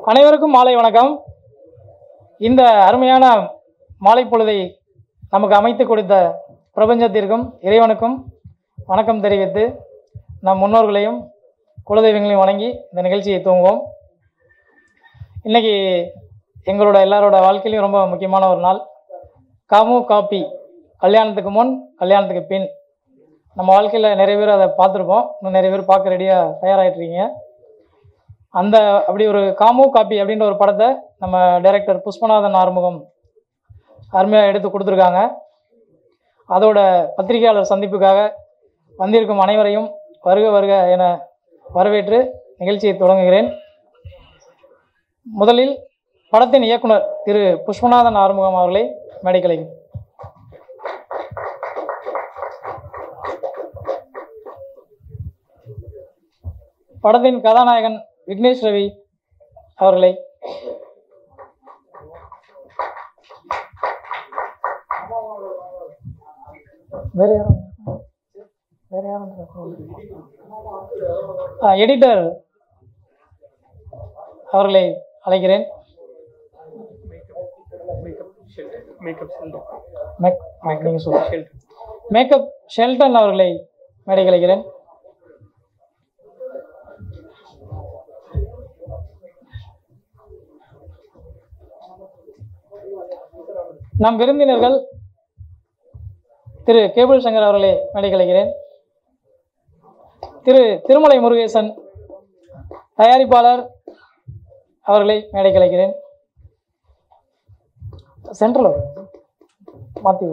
அனைவருக்கும் மாலை வணக்கம். இந்த அருமையான மாலை பொழுதை நமக்கு அமைத்து கொடுத்த பிரபஞ்சத்திற்கும் இறைவனுக்கும் வணக்கம் தெரிவித்து நம் முன்னோர்களையும் குலதெய்வங்களையும் வணங்கி இந்த நிகழ்ச்சியை துவங்குவோம். இன்றைக்கி எங்களோட எல்லாரோட வாழ்க்கையிலையும் ரொம்ப முக்கியமான ஒரு நாள். காமு காப்பி, கல்யாணத்துக்கு முன் கல்யாணத்துக்கு பின். நம்ம வாழ்க்கையில் நிறைய பேர் அதை பார்த்துருப்போம், இன்னும் நிறைய பேர் பார்க்க ரெடியாக தயாராகிட்ருக்கீங்க. அந்த அப்படி ஒரு காமு காப்பி அப்படின்ற ஒரு படத்தை நம்ம டைரக்டர் புஷ்பநாதன் ஆறுமுகம் அருமையாக எடுத்து கொடுத்துருக்காங்க. அதோட பத்திரிகையாளர் சந்திப்புக்காக வந்திருக்கும் அனைவரையும் வருக வருக என வரவேற்று நிகழ்ச்சியை தொடங்குகிறேன். முதலில் படத்தின் இயக்குனர் திரு புஷ்பநாதன் ஆறுமுகம் அவர்களை மேடைக்கலை. படத்தின் கதாநாயகன் விக்னேஷ் ரவி அவர்களை, எடிட்டர் அவர்களை அழைக்கிறேன். மேக்கப் ஷெல்டன் அவர்களை மேடைக்கு அழைக்கிறேன். நம் விருந்தினர்கள் திரு கேபிள் சங்கர் அவர்களை மேடைக்கு அழைக்கிறேன். திரு திருமலை முருகேசன் தயாரிப்பாளர் அவர்களை மேடைக்கு அழைக்கிறேன். சென்ட்ரல் மாற்றி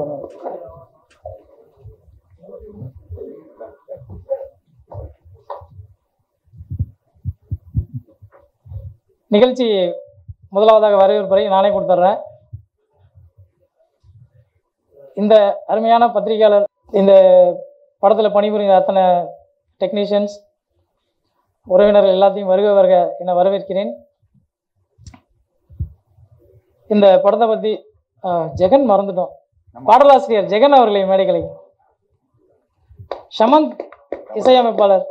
நிகழ்ச்சி முதலாவதாக வரவேற்புரை நானே கொடுத்துட்றேன். இந்த அருமையான பத்திரிகையாளர், இந்த படத்தில் பணிபுரிந்த அத்தனை டெக்னீஷியன்ஸ், உறவினர்கள் எல்லாத்தையும் வருக வருக என வரவேற்கிறேன். இந்த படத்தை பற்றி ஜெகன் மறந்துட்டோம், பாடலாசிரியர் ஜெகன் அவர்களை மேடைகளை, ஷமந்த் இசையமைப்பாளர்,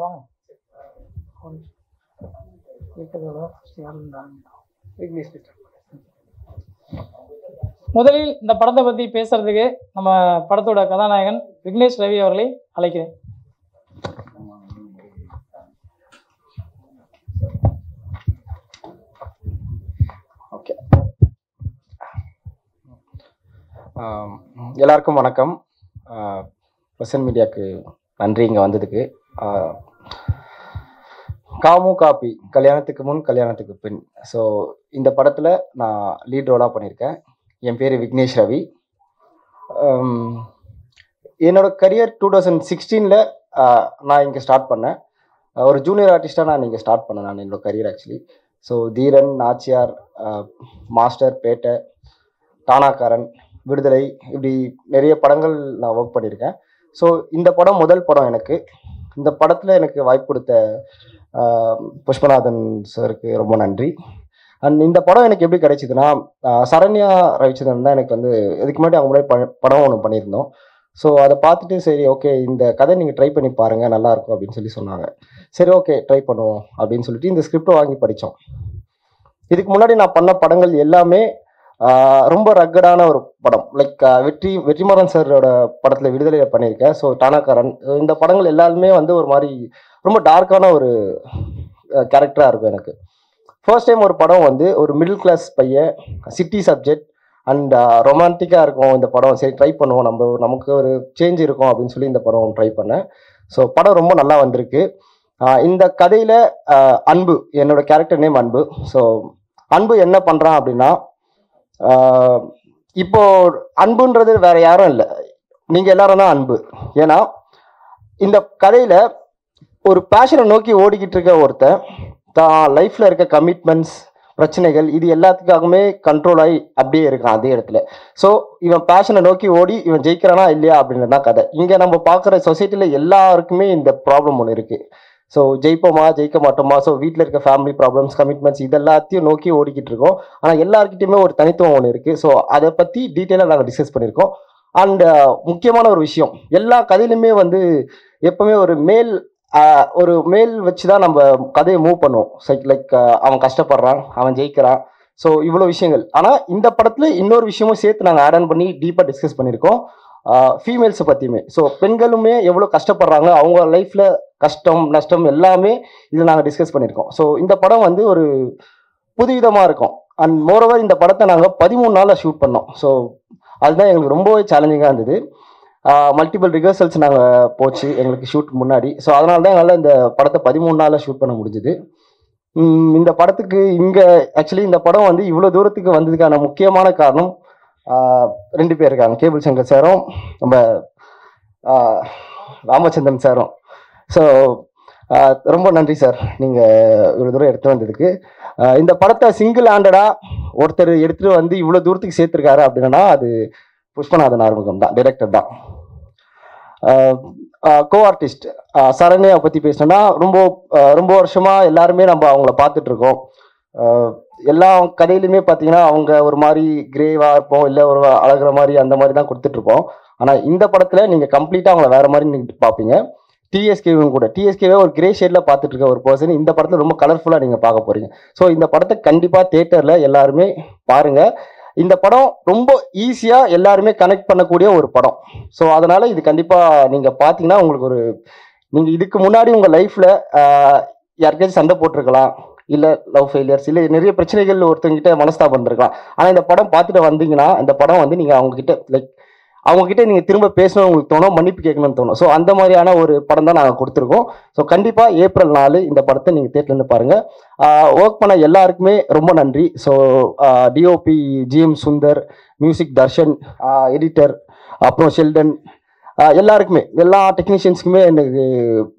வாங்க. முதலில் இந்த படத்தை பற்றி பேசுறதுக்கு நம்ம படத்தோட கதாநாயகன் விக்னேஷ் ரவி அவர்களை அழைக்கிறேன். ஓகே, எல்லாருக்கும் வணக்கம். பிரசன்ட் மீடியாவுக்கு நன்றி இங்கே வந்ததுக்கு. காமு காப்பி, கல்யாணத்துக்கு முன் கல்யாணத்துக்கு பின். ஸோ இந்த படத்தில் நான் லீட் ரோலாக பண்ணியிருக்கேன். என் பேர் விக்னேஷ் ரவி. என்னோடய கரியர் 2016 நான் இங்கே ஸ்டார்ட் பண்ணேன். ஒரு ஜூனியர் ஆர்டிஸ்டாக நான் இங்கே ஸ்டார்ட் பண்ணேன் என்னோடய கரியர் ஆக்சுவலி. ஸோ தீரன், நாச்சியார், மாஸ்டர், பேட்டை, தானாக்காரன், விடுதலை, இப்படி நிறைய படங்கள் நான் ஒர்க் பண்ணியிருக்கேன். ஸோ இந்த படம் முதல் படம் எனக்கு. இந்த படத்தில் எனக்கு வாய்ப்பு கொடுத்த புஷ்பநாதன் சாருக்கு ரொம்ப நன்றி. அண்ட் இந்த படம் எனக்கு எப்படி கிடைச்சிதுன்னா, சரண்யா ரவிச்சந்திரன் தான் எனக்கு இதுக்கு முன்னாடி அவங்க முன்னாடி படம் ஒன்று பண்ணியிருந்தோம். ஸோ அதை பார்த்துட்டு சரி ஓகே இந்த கதை நீங்கள் ட்ரை பண்ணி பாருங்கள் நல்லாயிருக்கும் அப்படின்னு சொல்லி சொன்னாங்க. சரி ஓகே ட்ரை பண்ணுவோம் அப்படின்னு சொல்லிட்டு இந்த ஸ்கிரிப்டை வாங்கி படித்தோம். இதுக்கு முன்னாடி நான் பண்ண படங்கள் எல்லாமே ரொம்ப ரக்கடான ஒரு படம். லைக் வெற்றிமாறன் சாரோட படத்தில் விடுதலையை பண்ணியிருக்கேன். ஸோ தானாக்காரன், இந்த படங்கள் எல்லாருமே ஒரு மாதிரி ரொம்ப டார்க்கான ஒரு கேரக்டராக இருக்கும் எனக்கு. ஃபர்ஸ்ட் டைம் ஒரு படம் ஒரு மிடில் கிளாஸ் பையன், சிட்டி சப்ஜெக்ட் அண்ட் ரொமான்டிக்காக இருக்கும் இந்த படம். சரி ட்ரை பண்ணுவோம், நமக்கு ஒரு சேஞ்ச் இருக்கும் அப்படின்னு சொல்லி இந்த படம் ட்ரை பண்ணேன். ஸோ படம் ரொம்ப நல்லா வந்திருக்கு. இந்த கதையில் அன்பு, என்னோட கேரக்டர் நேம் அன்பு. ஸோ அன்பு என்ன பண்ணுறான் அப்படின்னா, இப்போ அன்புன்றது வேற யாரும் இல்லை, நீங்க எல்லாரும் தான் அன்பு. ஏன்னா இந்த கதையில ஒரு பேஷனை நோக்கி ஓடிக்கிட்டு இருக்க ஒருத்தன் தான் லைஃப்ல இருக்க கமிட்மெண்ட்ஸ், பிரச்சனைகள், இது எல்லாத்துக்காகவுமே கண்ட்ரோல் ஆகி அப்படியே இருக்கான் அதே இடத்துல. ஸோ இவன் பேஷனை நோக்கி ஓடி இவன் ஜெயிக்கிறானா இல்லையா அப்படின்றது தான் கதை. இங்கே நம்ம பார்க்குற சொசைட்டியில் எல்லாருக்குமே இந்த ப்ராப்ளம் ஒன்று இருக்குது. ஸோ ஜெயிப்போமா ஜெயிக்க மாட்டோமா, ஸோ வீட்டில் இருக்க ஃபேமிலி ப்ராப்ளம்ஸ், கமிட்மெண்ட்ஸ் இதெல்லாத்தையும் நோக்கி ஓடிக்கிட்டு இருக்கோம். ஆனால் எல்லாருக்கிட்டையுமே ஒரு தனித்துவம் ஒன்று இருக்குது. ஸோ அதை பற்றி டீட்டெயிலாக நாங்கள் டிஸ்கஸ் பண்ணியிருக்கோம். அண்ட் முக்கியமான ஒரு விஷயம், எல்லா கதையிலுமே வந்து எப்பவுமே ஒரு மேல் வச்சு தான் நம்ம கதையை மூவ் பண்ணுவோம். லைக் அவன் கஷ்டப்படுறான், அவன் ஜெயிக்கிறான், ஸோ இவ்வளோ விஷயங்கள். ஆனால் இந்த படத்தில் இன்னொரு விஷயமும் சேர்த்து நாங்கள் ஆட் ஆன் பண்ணி டீப்பாக டிஸ்கஸ் பண்ணியிருக்கோம், ஃபீமேல்ஸை பற்றியுமே. ஸோ பெண்களுமே எவ்வளோ கஷ்டப்படுறாங்க, அவங்க லைஃப்பில் கஷ்டம் நஷ்டம் எல்லாமே இதில் நாங்கள் டிஸ்கஸ் பண்ணியிருக்கோம். ஸோ இந்த படம் வந்து ஒரு புதுவிதமாக இருக்கும். அண்ட் மோரோவர் இந்த படத்தை நாங்கள் 13 நாளில் ஷூட் பண்ணோம். ஸோ அதுதான் எங்களுக்கு ரொம்பவே சேலஞ்சிங்காக இருந்தது. மல்டிபிள் ரிஹர்சல்ஸ் நாங்கள் போச்சு எங்களுக்கு ஷூட் முன்னாடி. ஸோ அதனால தான் எங்களால் இந்த படத்தை 13 நாளில் ஷூட் பண்ண முடிஞ்சுது. இந்த படத்துக்கு ஆக்சுவலி இந்த படம் வந்து இவ்வளோ தூரத்துக்கு வந்ததுக்கான முக்கியமான காரணம் 2 பேர் இருக்காங்க, கேபிள் சங்கர் சாரும் நம்ம ராமச்சந்திரன் சாரும். ஸோ ரொம்ப நன்றி சார், நீங்கள் இவ்வளோ தூரம் எடுத்து வந்ததுக்கு. இந்த படத்தை சிங்கிள் ஹேண்டடாக ஒருத்தர் எடுத்துகிட்டு வந்து இவ்வளோ தூரத்துக்கு சேர்த்துருக்காரு அப்படின்னா அது புஷ்பநாதன் ஆறுமுகம் தான், டைரக்டர் தான். கோ ஆர்டிஸ்ட் சரண்யா பற்றி பேசினோன்னா ரொம்ப வருஷமாக எல்லாருமே நம்ம அவங்கள பார்த்துட்ருக்கோம். எல்லா கதையிலுமே பார்த்தீங்கன்னா அவங்க ஒரு மாதிரி கிரேவாக இருப்போம், இல்லை ஒரு அழகிற மாதிரி அந்த மாதிரி தான் கொடுத்துட்ருப்போம். ஆனால் இந்த படத்தில் நீங்கள் கம்ப்ளீட்டாக அவங்கள வேறு மாதிரி நீங்கள் பார்ப்பீங்க. டிஎஸ்கேவும் கூட, டிஎஸ்கேவே ஒரு கிரே ஷேடில் பார்த்துட்டு இருக்க ஒரு பர்சன் இந்த படத்தில் ரொம்ப கலர்ஃபுல்லாக நீங்கள் பார்க்க போகிறீங்க. ஸோ இந்த படத்தை கண்டிப்பாக தியேட்டரில் எல்லாருமே பாருங்கள். இந்த படம் ரொம்ப ஈஸியாக எல்லாருமே கனெக்ட் பண்ணக்கூடிய ஒரு படம். ஸோ அதனால் இது கண்டிப்பாக நீங்கள் பார்த்தீங்கன்னா உங்களுக்கு நீங்கள் இதுக்கு முன்னாடி உங்கள் லைஃப்பில் யாருக்காச்சும் சண்டை போட்டிருக்கலாம், இல்லை லவ் ஃபெயிலியர்ஸ், இல்லை நிறைய பிரச்சனைகள் ஒருத்தவங்கிட்ட மனஸ்தாபம் இருந்திருக்கலாம். ஆனால் இந்த படம் பார்த்துட்டு வந்தீங்கன்னா இந்த படம் வந்து நீங்கள் அவங்கக்கிட்ட நீங்கள் திரும்ப பேசணும்னு உங்களுக்கு தோணும், மன்னிப்பு கேட்கணும்னு தோணும். ஸோ அந்த மாதிரியான ஒரு படம் தான் நாங்கள் கொடுத்துருக்கோம். ஸோ கண்டிப்பாக April 4 இந்த படத்தை நீங்கள் தேட்டர்லேருந்து பாருங்கள். ஒர்க் பண்ண எல்லாருக்குமே ரொம்ப நன்றி. So DOP GM Sundar, music Darshan, editor, அப்புறம் ஷெல்டன், எல்லாருக்குமே, எல்லா டெக்னீஷியன்ஸுக்குமே எனக்கு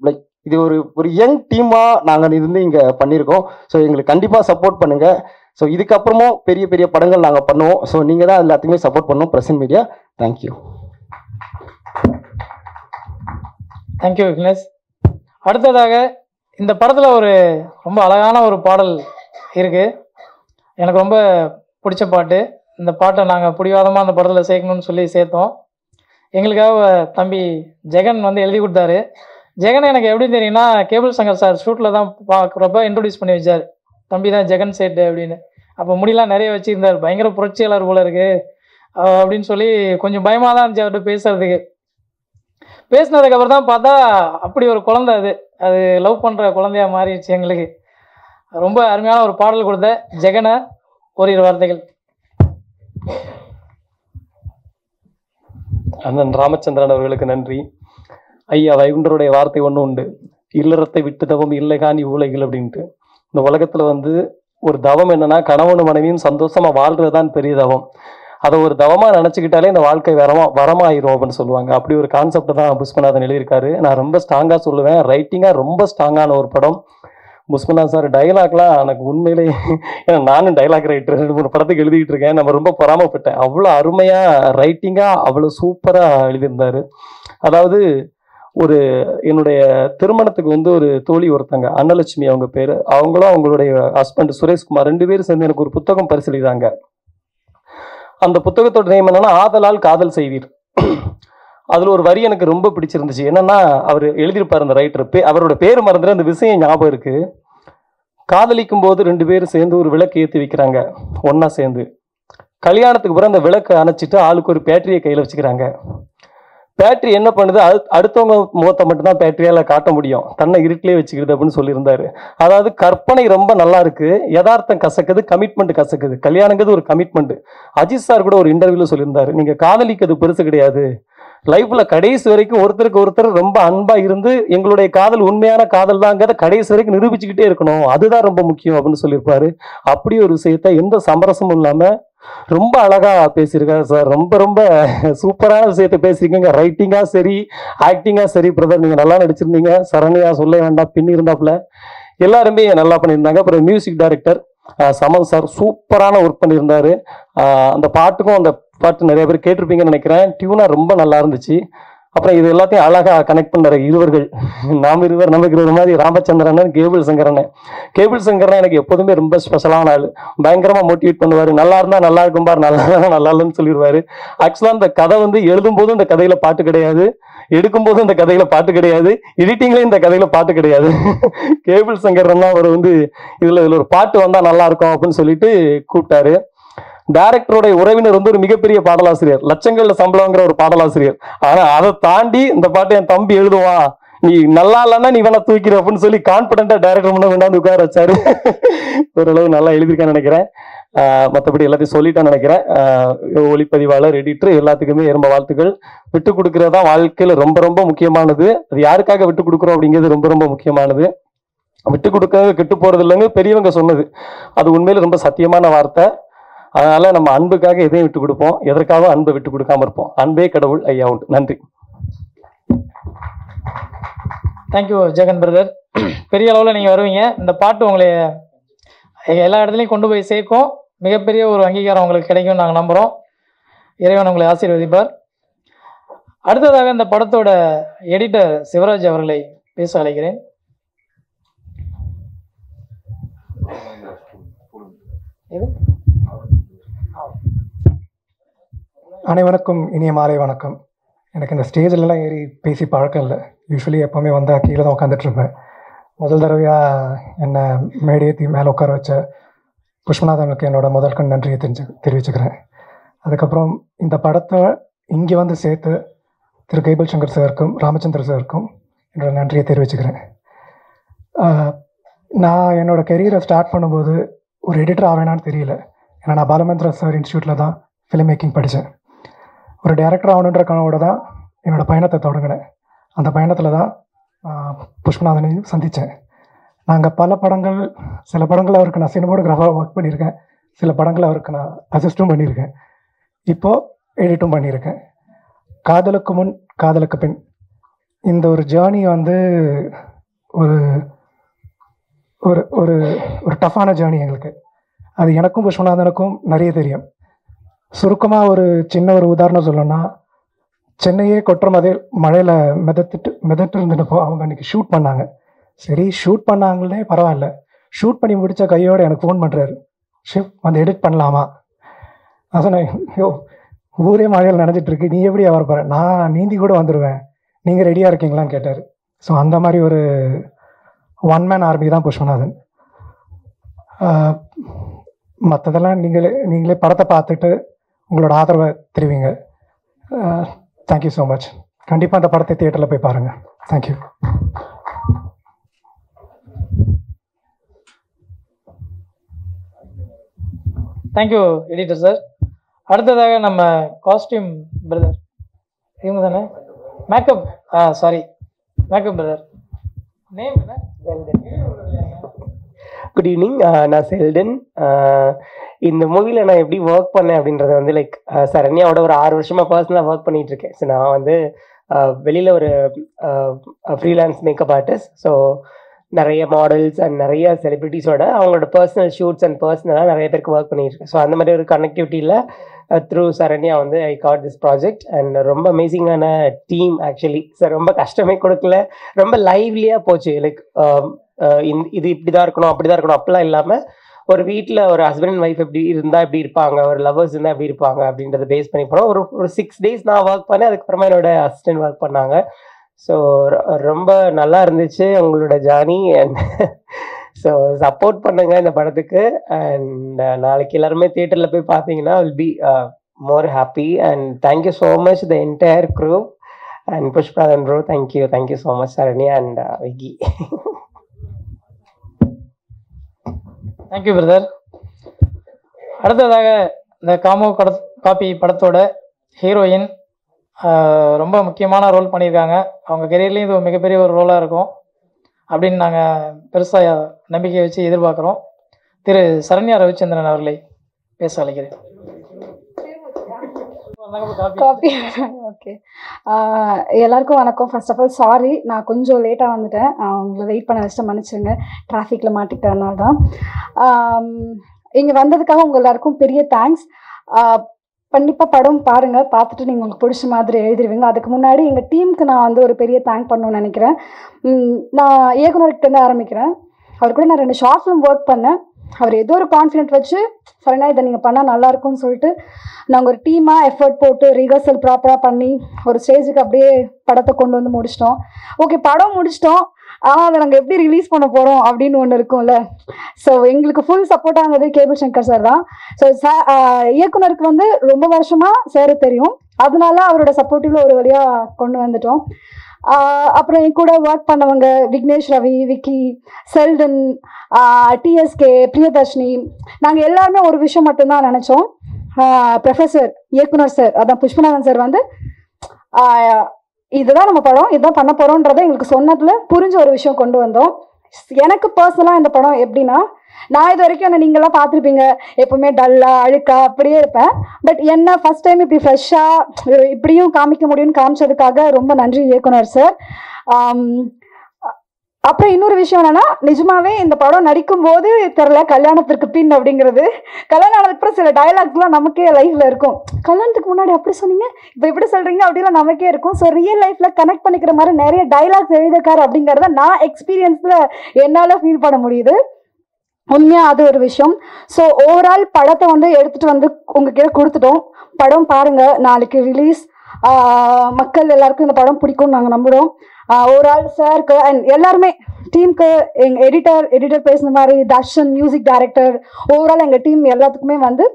லைக் இது ஒரு யங் டீமாக நாங்கள் இருந்து இங்கே பண்ணியிருக்கோம். ஸோ எங்களுக்கு கண்டிப்பாக சப்போர்ட் பண்ணுங்கள். ஸோ இதுக்கப்புறமும் பெரிய பெரிய படங்கள் நாங்கள் பண்ணுவோம். ஸோ நீங்கள் தான் எல்லாத்தையுமே சப்போர்ட் பண்ணணும், present media. Thank you. Thank you Vignesh. அடுத்ததாக இந்த படத்தில் ஒரு ரொம்ப அழகான ஒரு பாடல் இருக்குது, எனக்கு ரொம்ப பிடிச்ச பாட்டு. இந்த பாட்டை நாங்கள் பிடிவாதமாக அந்த படத்தில் சேர்க்கணும்னு சொல்லி சேர்த்தோம். எங்களுக்காக தம்பி ஜெகன் வந்து எழுதி கொடுத்தாரு. ஜெகன் எனக்கு எப்படி தெரியும்னா, கேபிள் சங்கர் சார் ஷூட்டில் தான் பார்க்குறப்ப இன்ட்ரடியூஸ் பண்ணி வச்சார், தம்பி தான் ஜெகன் சேட்டு அப்படின்னு. அப்போ முடியெல்லாம் நிறைய வச்சுருந்தார், பயங்கர புரட்சியாளர் போல இருக்குது அப்படின்னு சொல்லி கொஞ்சம் பயமாக தான் இருந்துச்சு அவர்கிட்ட பேசுறதுக்கு. பேசினதுக்கப்புறம் தான் பார்த்தா அப்படி ஒரு குழந்தை, அது லவ் பண்ணுற குழந்தையா மாறிடுச்சு எங்களுக்கு. ரொம்ப அருமையான ஒரு பாடல் கொடுத்த ஜெகனை ஓரிரு வார்த்தைகள். அண்ணன் ராமச்சந்திரன் அவர்களுக்கு நன்றி. ஐயா வைகுண்டருடைய வார்த்தை ஒன்று உண்டு, இல்லறத்தை விட்டு தவம் இல்லை காணி உலகில் அப்படின்ட்டு. இந்த உலகத்தில் வந்து ஒரு தவம் என்னன்னா, கணவனும் மனைவியும் சந்தோஷமாக வாழ்றதுதான் பெரிய தவம். அதை ஒரு தவமாக நினச்சிக்கிட்டாலே இந்த வாழ்க்கை வரமாயிரும் அப்படின்னு சொல்லுவாங்க. அப்படி ஒரு கான்செப்ட் தான் புஷ்பநாதன் எழுதியிருக்காரு. நான் ரொம்ப ஸ்ட்ராங்காக சொல்லுவேன், ரைட்டிங்காக ரொம்ப ஸ்ட்ராங்கான ஒரு படம். புஷ்பநாதன் சார் டைலாக்லாம் எனக்கு உண்மையிலே, ஏன்னா நானும் டைலாக் ரைட்டர், 2-3 படத்துக்கு எழுதிக்கிட்டு இருக்கேன். நம்ம ரொம்ப பொறாமப்பட்டேன், அவ்வளோ அருமையாக ரைட்டிங்காக அவ்வளோ சூப்பராக எழுதியிருந்தார். அதாவது என்னுடைய திருமணத்துக்கு வந்து ஒரு தோழி ஒருத்தங்க, அன்னலட்சுமி அவங்க பேர், அவங்களும் அவங்களுடைய ஹஸ்பண்ட் சுரேஷ்குமார் 2 பேரும் சேர்ந்து எனக்கு ஒரு புத்தகம் பரிசீலித்தாங்க. அந்த புத்தகத்தோட நேம் என்னன்னா, ஆதலால் காதல் செய்வீர். அதில் ஒரு வரி எனக்கு ரொம்ப பிடிச்சிருந்துச்சு. என்னன்னா, அவர் எழுதியிருப்பார் அந்த ரைட்டர், அவரோட பேர் மறந்துட்டு அந்த விஷயம் ஞாபகம் இருக்கு. காதலிக்கும் போது 2 பேரும் சேர்ந்து ஒரு விளக்கு ஏற்றி வைக்கிறாங்க ஒன்னா சேர்ந்து. கல்யாணத்துக்கு பிறகு அந்த விளக்கை அணைச்சிட்டு ஆளுக்கு ஒரு பேட்டரியை கையில் வச்சுக்கிறாங்க. பேட்டரி என்ன பண்ணுது, அடுத்தவங்க முகத்தை மட்டும்தான் பேட்டரியால காட்ட முடியும், தன்னை இருட்டிலே வச்சுக்கிறது அப்படின்னு சொல்லியிருந்தாரு. அதாவது கற்பனை ரொம்ப நல்லா இருக்கு, யதார்த்தம் கசக்குது, கமிட்மெண்ட் கசக்குது. கல்யாணங்கிறது ஒரு கமிட்மெண்ட். அஜித் சார் கூட ஒரு இன்டர்வியூல சொல்லியிருந்தாரு, நீங்க காதலிக்கிறது பெருசு கிடையாது, லைஃப்ல கடைசி வரைக்கும் ஒருத்தருக்கு ஒருத்தர் ரொம்ப அன்பா இருந்து எங்களுடைய காதல் உண்மையான காதல் தாங்கிறத கடைசி வரைக்கும் நிரூபிச்சுக்கிட்டே இருக்கணும், அதுதான் ரொம்ப முக்கியம் அப்படின்னு சொல்லியிருப்பாரு. அப்படி ஒரு விஷயத்த எந்த சமரசமும் இல்லாம ரொம்ப அழகா பேசியிருக்காரு சார். ரொம்ப ரொம்ப சூப்பரான விஷயத்த பேசியிருக்கீங்க. ரைட்டிங்கா சரி, ஆக்டிங்கா சரி பிரதர், நீங்க நல்லா நடிச்சிருந்தீங்க. சரண்யா சொல்ல வேண்டாம், பின்னி இருந்தாப்புல எல்லாருமே நல்லா பண்ணியிருந்தாங்க. அப்புறம் மியூசிக் டைரக்டர் சமன் சார் சூப்பரான ஒர்க் பண்ணியிருந்தாரு. அந்த பாட்டுக்கும், அந்த பாட்டு நிறைய பேர் கேட்டிருப்பீங்கன்னு நினைக்கிறேன், டியூனா ரொம்ப நல்லா இருந்துச்சு. அப்புறம் இது எல்லாத்தையும் அழகாக கனெக்ட் பண்ணுற இருவர்கள், நமக்கு இருவர் மாதிரி ராமச்சந்திரன், கேபிள் சங்கரன். கேபிள் சங்கரன் எனக்கு எப்போதுமே ரொம்ப ஸ்பெஷலான ஆள். பயங்கரமாக மோட்டிவேட் பண்ணுவார். நல்லா இருந்தால் நல்லா இருக்கும் பார், நல்லா நல்லா இல்லைன்னு சொல்லிடுவார். ஆக்சுவலாக அந்த கதை வந்து எழுதும்போதும் இந்த கதையில் பாட்டு கிடையாது, எடுக்கும்போதும் இந்த கதையில பாட்டு கிடையாது, எடிட்டிங்லயும் இந்த கதையில பாட்டு கிடையாது. கேபிள் சங்கரன் தான் அவர் வந்து இதுல ஒரு பாட்டு வந்தா நல்லா இருக்கும் அப்படின்னு சொல்லிட்டு கூப்பிட்டாரு. டைரக்டருடைய உறவினர் வந்து ஒரு மிகப்பெரிய பாடலாசிரியர், லட்சங்கள்ல சம்பளங்கிற ஒரு பாடலாசிரியர். ஆனா அதை தாண்டி இந்த பாட்டை என் தம்பி எழுதுவான், நீ நல்லா இல்லைன்னா நீ வேணா தூக்கிற அப்படின்னு சொல்லி கான்பிடண்டா டைரக்டர் முன்ன கொண்டாந்து உட்கார வச்சாரு. ஓரளவு நல்லா எழுதியிருக்கேன்னு நினைக்கிறேன். மற்றபடி எல்லாத்தையும் சொல்லிட்டேன்னு நினைக்கிறேன். ஒளிப்பதிவாளர், எடிட்டர் எல்லாத்துக்குமே ரொம்ப வாழ்த்துக்கள். விட்டு கொடுக்கறதா வாழ்க்கையில ரொம்ப ரொம்ப முக்கியமானது. அது யாருக்காக விட்டு கொடுக்குறோம் அப்படிங்கிறது ரொம்ப ரொம்ப முக்கியமானது. விட்டு கொடுக்க கெட்டு போறது இல்லைங்க பெரியவங்க சொன்னது, அது உண்மையில ரொம்ப சத்தியமான வார்த்தை. அதனால நம்ம அன்புக்காக எதையும் விட்டு கொடுப்போம், எதற்காகவும் அன்பை விட்டு கொடுக்காம இருப்போம். அன்பே கடவுள். ஐயா உண்டு. நன்றி. Thank you Jagan brother. பெரிய அளவில் நீங்கள் வருவீங்க. இந்த பாட்டு உங்களை எல்லா இடத்துலையும் கொண்டு போய் சேர்க்கும். மிகப்பெரிய ஒரு அங்கீகாரம் உங்களுக்கு கிடைக்கும் நாங்கள் நம்புகிறோம். இறைவன் உங்களை ஆசீர்வதிப்பார். அடுத்ததாக இந்த படத்தோட எடிட்டர் சிவராஜ் அவர்களை பேச அழைக்கிறேன். அனைவருக்கும் இனிய மாலை வணக்கம். எனக்கு இந்த ஸ்டேஜிலலாம் ஏறி பேசி பழக்கம் இல்லை. யூஸ்வலி எப்போவுமே வந்தால் கீழே தான் உட்காந்துட்ருப்பேன். முதல் தடவையாக என்னை மேடையேற்றி மேலே உட்கார வச்ச புஷ்பநாதனுக்கு என்னோட முதற்கண் நன்றியை தெரிவிச்சுக்கிறேன். அதுக்கப்புறம் இந்த படத்தை இங்கே வந்து சேர்த்து திரு கேபிள் சங்கர் சாருக்கும் ராமச்சந்திர சாருக்கும் என்னோட நன்றியை தெரிவிச்சுக்கிறேன். நான் என்னோடய கெரியரை ஸ்டார்ட் பண்ணும்போது ஒரு எடிட்டர் ஆவேனான்னு தெரியல. ஏன்னா நான் பாலமந்திர சார் இன்ஸ்டியூட்டில் தான் ஃபிலிம் மேக்கிங் படித்தேன். ஒரு டைரக்டர் ஆகணுன்ற கனவோட தான் என்னோடய பயணத்தை தொடங்கினேன். அந்த பயணத்தில் தான் புஷ்பநாதனையும் சந்தித்தேன். நாங்கள் பல படங்கள், சில படங்கள் அவருக்கு நான் சினிமோகிராஃபராக ஒர்க் பண்ணியிருக்கேன், சில படங்கள் அவருக்கு நான் அசிஸ்ட்டும் பண்ணியிருக்கேன், இப்போது எடிட்டும் பண்ணியிருக்கேன். காதலுக்கு முன் காதலுக்கு பின் இந்த ஒரு ஜேர்னி வந்து ஒரு ஒரு ஒரு ஒரு டஃப்பான ஜேர்னி எங்களுக்கு. அது எனக்கும் புஷ்பநாதனுக்கும் நிறைய தெரியும். சுருக்கமாக ஒரு சின்ன ஒரு உதாரணம் சொல்லணும்னா, சென்னையே கொட்டுற மாதிரி மழையில் மிதட்டு இருந்துட்டு அவங்க அன்றைக்கி ஷூட் பண்ணாங்க. சரி ஷூட் பண்ணாங்களே பரவாயில்ல, ஷூட் பண்ணி முடித்த கையோடு எனக்கு ஃபோன் பண்ணுறாரு, ஷிப் வந்து எடிட் பண்ணலாமா? நான் சொன்னேன், யோ ஊரே மழையில் நனைஞ்சிட்ருக்கு, நீ எப்படி வர போகிற? நான் நீந்தி கூட வந்துடுவேன், நீங்கள் ரெடியாக இருக்கீங்களான்னு கேட்டார். ஸோ அந்த மாதிரி ஒரு ஒன் மேன் ஆர்மி தான் புஷ்பநாதன். மற்றதெல்லாம் நீங்களே படத்தை பார்த்துட்டு உங்களோட ஆதரவை தெரிவிங்க. Thank you so much. கண்டிப்பாக அந்த படத்தை தியேட்டரில் போய் பாருங்கள். தேங்க்யூ. Thank you editor sir. அடுத்ததாக நம்ம காஸ்டியூம் பிரதர், இவங்க தானே makeup, sorry makeup brother, name என்ன? Good evening. நான் செல்டன். இந்த மூவியில் நான் எப்படி ஒர்க் பண்ணேன் அப்படின்றத வந்து லைக் சரண்யாவோட ஒரு 6 வருஷமாக பர்சனலாக ஒர்க் பண்ணிகிட்டு இருக்கேன். ஸோ நான் வந்து வெளியில் ஒரு ஃப்ரீலான்ஸ் மேக்கப் ஆர்டிஸ்ட். ஸோ நிறைய மாடல்ஸ் அண்ட் நிறைய செலிபிரிட்டிஸோட அவங்களோட பர்சனல் ஷூட்ஸ் அண்ட் பர்சனலாக நிறைய பேருக்கு ஒர்க் பண்ணிட்டு இருக்கேன். ஸோ அந்த மாதிரி ஒரு கனெக்டிவிட்டியில் த்ரூ சரண்யா வந்து I got this project. And ரொம்ப அமேசிங்கான டீம் ஆக்சுவலி. ஸோ ரொம்ப கஷ்டமே கொடுக்கல, ரொம்ப லைவ்லியாக போச்சு. லைக் இது இப்படி தான் இருக்கணும் அப்படி தான் இருக்கணும் அப்படிலாம் இல்லாமல், ஒரு வீட்டில் ஒரு ஹஸ்பண்ட் அண்ட் ஒய்ஃப் எப்படி இருந்தால் எப்படி இருப்பாங்க, ஒரு லவர்ஸ் இருந்தால் எப்படி இருப்பாங்க அப்படின்றத பேஸ் பண்ணி போனோம். ஒரு 6 days நான் ஒர்க் பண்ணேன், அதுக்கப்புறமா என்னோட அசிஸ்டன்ட் ஒர்க் பண்ணாங்க. ஸோ ரொம்ப நல்லா இருந்துச்சு உங்களோட ஜர்னி. அண்ட் ஸோ சப்போர்ட் பண்ணுங்க இந்த படத்துக்கு. அண்ட் நாளைக்கு எல்லாருமே தியேட்டரில் போய் பார்த்தீங்கன்னா will be more happy. And thank you so much the entire crew. And Pushpanathan bro, thank you so much Saranya and Vicky. Thank you brother. அடுத்ததாக இந்த காப்பி படத்தோட ஹீரோயின் ரொம்ப முக்கியமான ரோல் பண்ணியிருக்காங்க. அவங்க கெரியர்லேயும் இது மிகப்பெரிய ஒரு ரோலாக இருக்கும் அப்படின்னு நாங்கள் பெருசாக நம்பிக்கை வச்சு எதிர்பார்க்குறோம். திரு சரண்யா ரவிச்சந்திரன் அவர்களை பேச அழைக்கிறேன். ஓகே, எல்லாருக்கும் வணக்கம். ஃபர்ஸ்ட் ஆஃப் ஆல் சாரி, நான் கொஞ்சம் லேட்டாக வந்துட்டேன், உங்களை வெயிட் பண்ண வச்சுட்டு மன்னிச்சுங்க, டிராஃபிக்கில் மாட்டிக்கிட்டதுனால தான். இங்கே வந்ததுக்காக உங்கள் எல்லாருக்கும் பெரிய தேங்க்ஸ். கண்டிப்பாக படம் பாருங்கள், பார்த்துட்டு நீங்கள் உங்களுக்கு பிடிச்ச மாதிரி எழுதிடுவீங்க. அதுக்கு முன்னாடி எங்கள் டீமுக்கு நான் வந்து ஒரு பெரிய தேங்க் பண்ணணும்னு நினைக்கிறேன். நான் இயக்குனர்கிட்ட ஆரம்பிக்கிறேன். அவர் கூட நான் 2 ஷார்ட் ஃபிலிம் ஒர்க் பண்ணேன். அவர் ஏதோ ஒரு கான்ஃபிடென்ட் வச்சு சடனாக இதை நீங்கள் பண்ணால் நல்லாயிருக்கும்னு சொல்லிட்டு நாங்கள் ஒரு டீமாக எஃபர்ட் போட்டு ரிஹர்சல் ப்ராப்பராக பண்ணி ஒரு ஸ்டேஜுக்கு அப்படியே படத்தை கொண்டு வந்து முடிச்சிட்டோம். ஓகே, படம் முடிச்சிட்டோம், ஆனால் அதை நாங்கள் எப்படி ரிலீஸ் பண்ண போகிறோம் அப்படின்னு ஒன்று இருக்கும்ல. ஸோ எங்களுக்கு ஃபுல் சப்போர்ட் ஆனது கேபிள் சங்கர் சார் தான். ஸோ இயக்குனருக்கு வந்து ரொம்ப வருஷமாக சார் தெரியும், அதனால அவரோட சப்போர்ட்டிவ்ல ஒரு வழியாக கொண்டு வந்துட்டோம். அப்புறம் என் கூட ஒர்க் பண்ணவங்க விக்னேஷ் ரவி, விக்கி, செல்டன், டிஎஸ்கே, பிரியதர்ஷினி, நாங்கள் எல்லாருமே ஒரு விஷயம் மட்டும்தான் நினச்சோம். ப்ரொஃபஸர் இயக்குனர் சார், அதான் புஷ்பநாதன் சார் வந்து இதுதான் நம்ம படம், இதுதான் பண்ண போகிறோன்றதை எங்களுக்கு சொன்னதில் புரிஞ்ச ஒரு விஷயம் கொண்டு வந்தோம். எனக்கு பர்சனலாக இந்த படம் எப்படின்னா, நான் இது வரைக்கும் என்ன நீங்களாம் பார்த்துருப்பீங்க, எப்போவுமே டல்லாக அழுக்கா அப்படியே இருப்பேன். பட் என்ன ஃபஸ்ட் டைம் இப்படி ஃப்ரெஷ்ஷாக இப்படியும் காமிக்க முடியும்னு காமிச்சதுக்காக ரொம்ப நன்றி இயக்குனர் சார். அப்புறம் இன்னொரு விஷயம் என்னன்னா, நிஜமாவே இந்த படம் நடிக்கும் போது தெரில கல்யாணத்திற்கு பின் அப்படிங்கிறது, கல்யாணம் ஆனதுக்கு அப்புறம் சில டயலாக்ஸ்லாம் நமக்கே லைஃப்ல இருக்கும். கல்யாணத்துக்கு முன்னாடி அப்படி சொன்னீங்க, இப்போ இப்படி சொல்றீங்க அப்படிலாம் நமக்கே இருக்கும். ஸோ ரியல் லைஃப்ல கனெக்ட் பண்ணிக்கிற மாதிரி நிறைய டைலாக்ஸ் எழுதிருக்காரு அப்படிங்கிறத நான் எக்ஸ்பீரியன்ஸ்ல என்னால் ஃபீல் பண்ண முடியுது. உண்மையாக அது ஒரு விஷயம். ஸோ ஓவரால் படத்தை வந்து எடுத்துகிட்டு வந்து உங்ககிட்ட கொடுத்துட்டோம். படம் பாருங்கள், நாளைக்கு ரிலீஸ். மக்கள் எல்லாருக்கும் இந்த படம் பிடிக்கும்னு நாங்கள் நம்புகிறோம். ஓவரால் சாருக்கு அண்ட் எல்லாருமே டீமுக்கு, எங்கள் எடிட்டர் பேசுன மாதிரி தர்ஷன், மியூசிக் டைரக்டர், ஓவரால் எங்கள் டீம் எல்லாத்துக்குமே வந்து